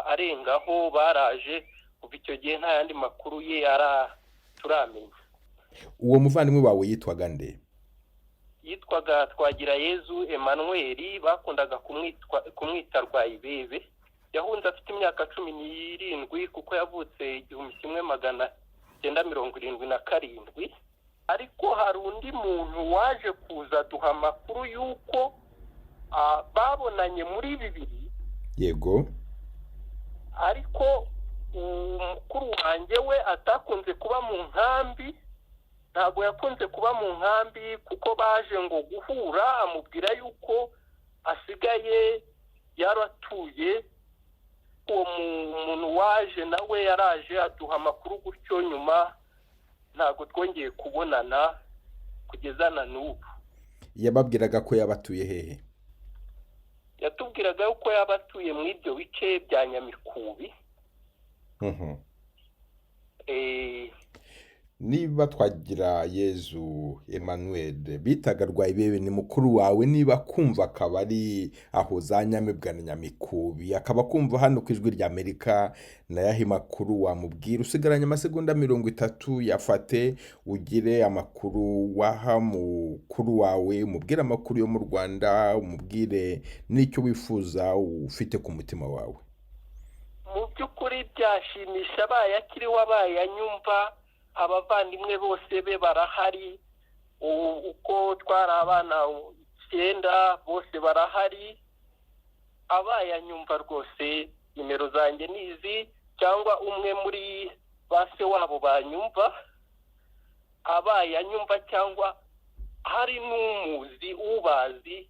arengaho baraje. Kuva icyo gihe nta yandi makuru ye turamenya. Uwo muvandimwe wawe yitwaga nde? Yitwaga Twagirayezu Emmanuel, bakundaga kumwita Rwayibebe. Yahunze afite imyaka 17 kuko yavutse 1977. Ariko hari undi muntu waje kuza duha amakuru yuko babonanye muri 2. Yego. Ariko umukuru wanjye we atakunze kuba mu nkambi, ntabwo yakunze kuba mu nkambi kuko baje ngo guhura amubwira yuko asigaye yaratuye. Uwo muntu waje nawe yaraje aduha amakuru gutyo, nyuma ntabwo twongeye kubonana kugeza na n'ubu. Yababwiraga ko yabatuye hehe? Yatubwiraga yuko yabatuye mu ibyo bice bya Nyamikubi. Niba Twagirayezu Emmanuel bitaga Rwayibebe ni mukuru wawe, niba kumva akaba ari aho za Nyamibwa na Nyamikubi, akaba kumva hano ku Ijwi rya Amerika, na yahe makuru wamubwira? Usigaranye amasegonda 30 yafate ugire amakuru waha mukuru wawe, umubwire amakuru yo mu Rwanda, umubwire n'icyo wifuza ufite ku mutima wawe. Mu by'ukuri byashimisha abaye akiri wabaye anyumva. Abavandimwe bose be barahari, uko twari abana 9 bose barahari. Abaye anyumva rwose, nimero zanjye nizi, cyangwa umwe muri base wabo banyumva. Abaye anyumva cyangwa hari n'umuzi ubazi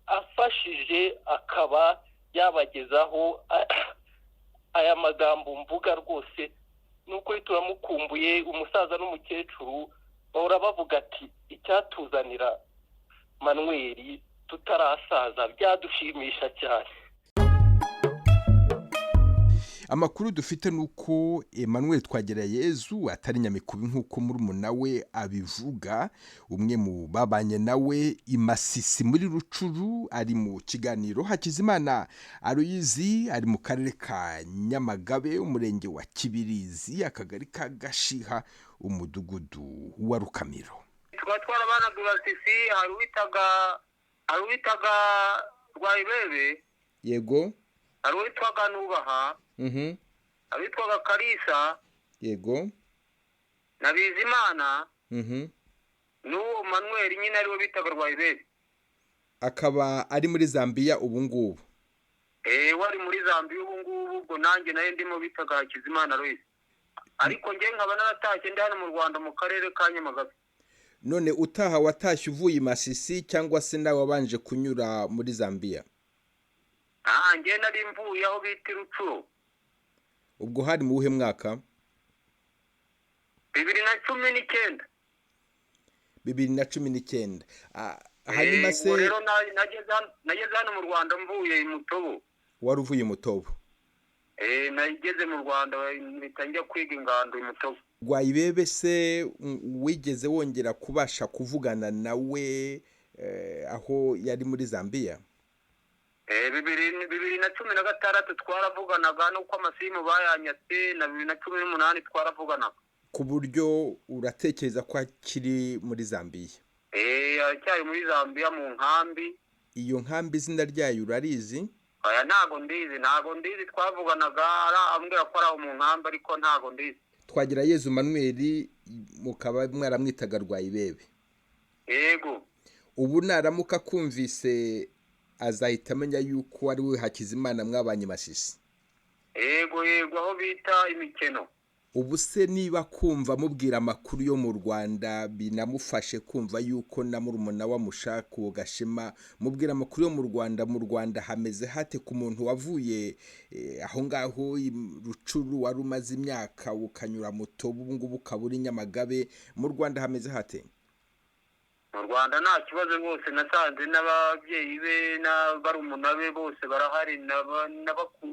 afashije akaba yabagezaho aya magambo mvuga rwose, nuko turamukumbuye. Umusaza n'umukecuru bahora bavuga ati icyatuzanira Manuel tutarasaza byadushimisha cyane. Amakuru dufite nuko Emmanuel Twagirayezu atari Nyamikubi nk'uko murumuna we abivuga. Umwe mu babanye nawe Imasisi muri Rucuru ari mu kiganiro. Hakizimana Aloyizi ari mu karere ka Nyamagabe, umurenge wa Kibirizi, akagari ka Gashiha, umudugudu wa Rukamiro. Twatwara Imasisi, hari witaga Rwayibebe. Yego. Hari witwaga Nubaha. Abitwaga Karisa. Yego. Na Bizimana. N'uwo Manuel nyine ariwe bitaga Rwayibebe. Akaba ari muri Zambia ubu ngubu. Wari muri Zambia ubu ngubu, ubwo nanjye naye ndimo bitaga Hakizimana Loise. Ariko nge nkaba naratashye ndi hano mu Rwanda mu karere ka Nyamagabe. None utaha watashye uvuye Imasisi cyangwa se nawe wabanje kunyura muri Zambia? Nge nari mvuye aho bita Rucuru. Ubwo hari mu uhe mwaka? 2019. 2019. Hanyuma se rero nageze hano mu Rwanda mvuye Mutobo. Wari uvuye Mutobo? Nageze mu Rwanda nitangiye kwiga ingando Mutobo. Rwayibebe se wigeze wongera kubasha kuvugana nawe aho yari muri Zambia? 2016 twaravuganaga nuko amasimu bayanyatse, na 2018 twaravuganaga. Ku buryo uratekereza ko akiri muri Zambia? Aracyari muri Zambia mu nkambi. Iyo nkambi izina ryayo urarizi? Aya ntago ndizi twavuganaga, ambwira ko ari mu nkambi ariko ntago ndizi. Twagirayezu Manuel mukaba mwaramwitaga Rwayibebe? Yego. Ubu naramuka kumvise azahita amenya yuko ari we Hakizimana mwabanye Masisi? Yego aho bita Imikeno. ubu se niba kumva mubwira amakuru yo mu Rwanda binamufashe kumva yuko na murumuna wa mushaka uwo Gashema mubwira amakuru yo mu Rwanda hameze hate ku muntu wavuye aho ngaho Rucuru wari umaze imyaka ukanyura Mutobo ubu ngubu kaburi Nyamagabe mu Rwanda hameze hate? mu Rwanda nta kibazo rwose nasanze n'ababyeyi be n'abarumuna be bose barahari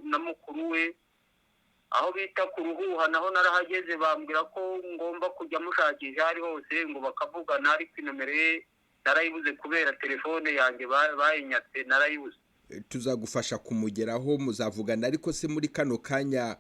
na mukuru we aho bita ku Ruhuha naho narahageze bambwira ko ngomba kujya mushakisha ari hose ngo bakavugana ariko inomero ye narayibuze kubera telefone yanjye bayinyatse narayibuze. Tuzagufasha kumugeraho muzavugana ariko se muri kano kanya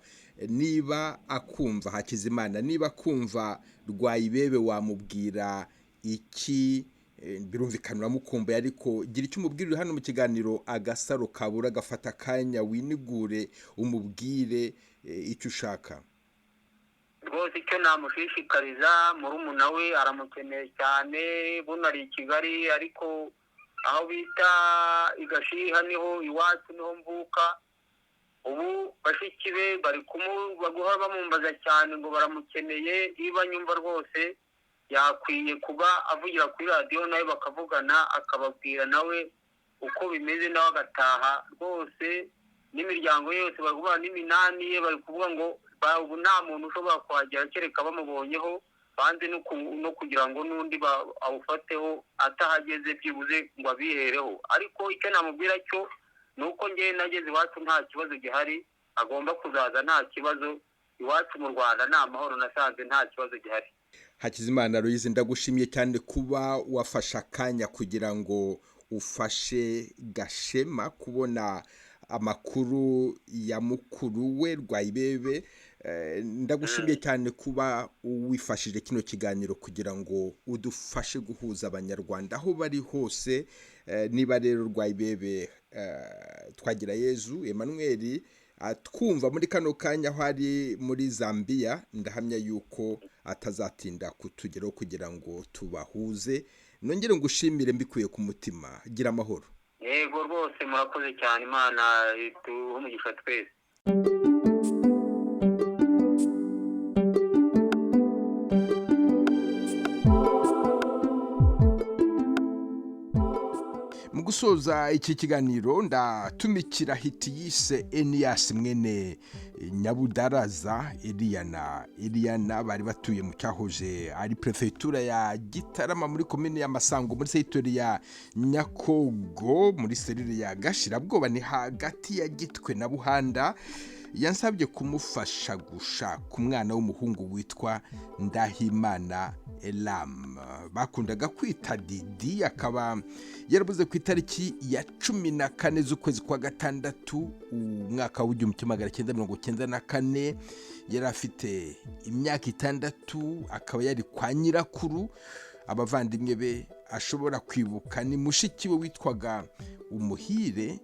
niba akumva Hakizimana niba kumva Rwayibebe wamubwira iki? Birumvikana mukumbuye ariko gira icyo umubwirira hano mu kiganiro Agasaro Kaburaga gafata kanya winigure umubwire icyo ushaka. Rwose icyo namushishikariza murumuna we aramukeneye cyane buno ari i Kigali ariko aho bita Igashiha niho iwacu niho mvuka ubu bashiki be bari baguha bamumbaza cyane ngo baramukeneye niba nyumva rwose yakwiye kuba avugira kuri radio nawe bakavugana akababwira nawe uko bimeze nawe agataha rwose n'imiryango yose bavuga n'iminani ye bari kuvuga ngo ubu nta muntu ushobora kuhagera kereka bamubonyeho banze no kugira ngo n'undi awufateho atahageze byibuze ngo abihereho ariko icyo namubwira cyo nuko ngewe nageze iwacu nta kibazo gihari agomba kuzaza nta kibazo iwacu mu Rwanda nta mahoro nasanze nta kibazo gihari. Hakizimana Aloyize ndagushimiye cyane kuba wafasha akanya kugira ngo ufashe Gashema kubona amakuru ya mukuru we Rwayibebe. Ndagushimiye cyane kuba wifashije kino kiganiro kugira ngo udufashe guhuza abanyarwanda aho bari hose. Niba rero Rwayibebe twagira Yezu Emmanuel twumva muri kano kanya aho ari muri Zambia ndahamya yuko atazatinda kutugeraho kugira ngo tubahuze. Nongere ngushimire mbikuye ku mutima. Gira amahoro. Yego rwose murakoze cyane Imana umugisha twese. Mu gusoza iki kiganiro ndatumikira hiti yise Enias mwene Nyabudaraza Eliana bari batuye mu cyahoje ari prefecture ya Gitarama muri commune ya Masango muri secteur ya Nyakogo muri serire ya Gashirabwoba ni hagati ya Gitwe na Buhanda. Yansabye kumufasha gushaka umwana w'umuhungu witwa Ndahimana Elam bakundaga kwita Didi akaba yarabuze ku itariki ya 14 z'ukwezi kwa gatandatu umwaka w'1994 yari afite imyaka 6 akaba yari kwa nyirakuru. Abavandimwe be ashobora kwibuka ni mushiki we witwaga Umuhire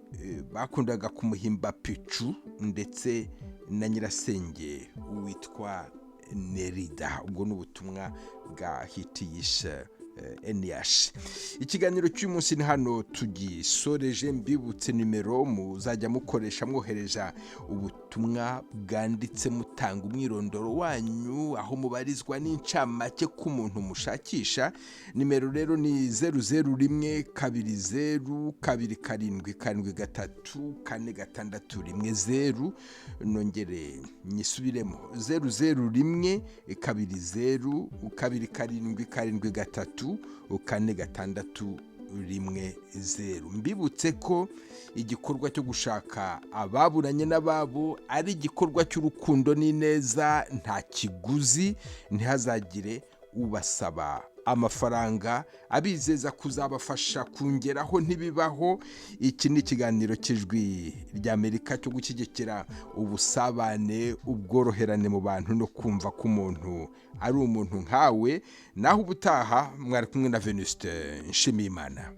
bakundaga kumuhimba Pichu ndetse na nyirasenge witwa Nerida. Ubwo n'ubutumwa bwa hitiyisha Enias. Ikiganiro cy'umunsi ni hano tugisoreje mbibutse nimero muzajya mukoresha mwohereza ubutumwa bwanditse mutanga umwirondoro wanyu aho mubarizwa n'incamake ku muntu mushakisha. Nimero rero ni 001-207-773-460. Nongere nyisubiremo 001-207-773-460. Mbibutse ko igikorwa cyo gushaka ababuranye n'ababo ari igikorwa cy'urukundo n'ineza nta kiguzi. Ntihazagire ubasaba amafaranga abizeza kuzabafasha kungeraho ntibibaho. Iki ni ikiganiro cy'ijwi ry'Amerika cyo gushyigikira ubusabane ubworoherane mu bantu no kumva ko umuntu ari umuntu nkawe. Naho ubutaha mwari kumwe na Venuste Nshimiyimana.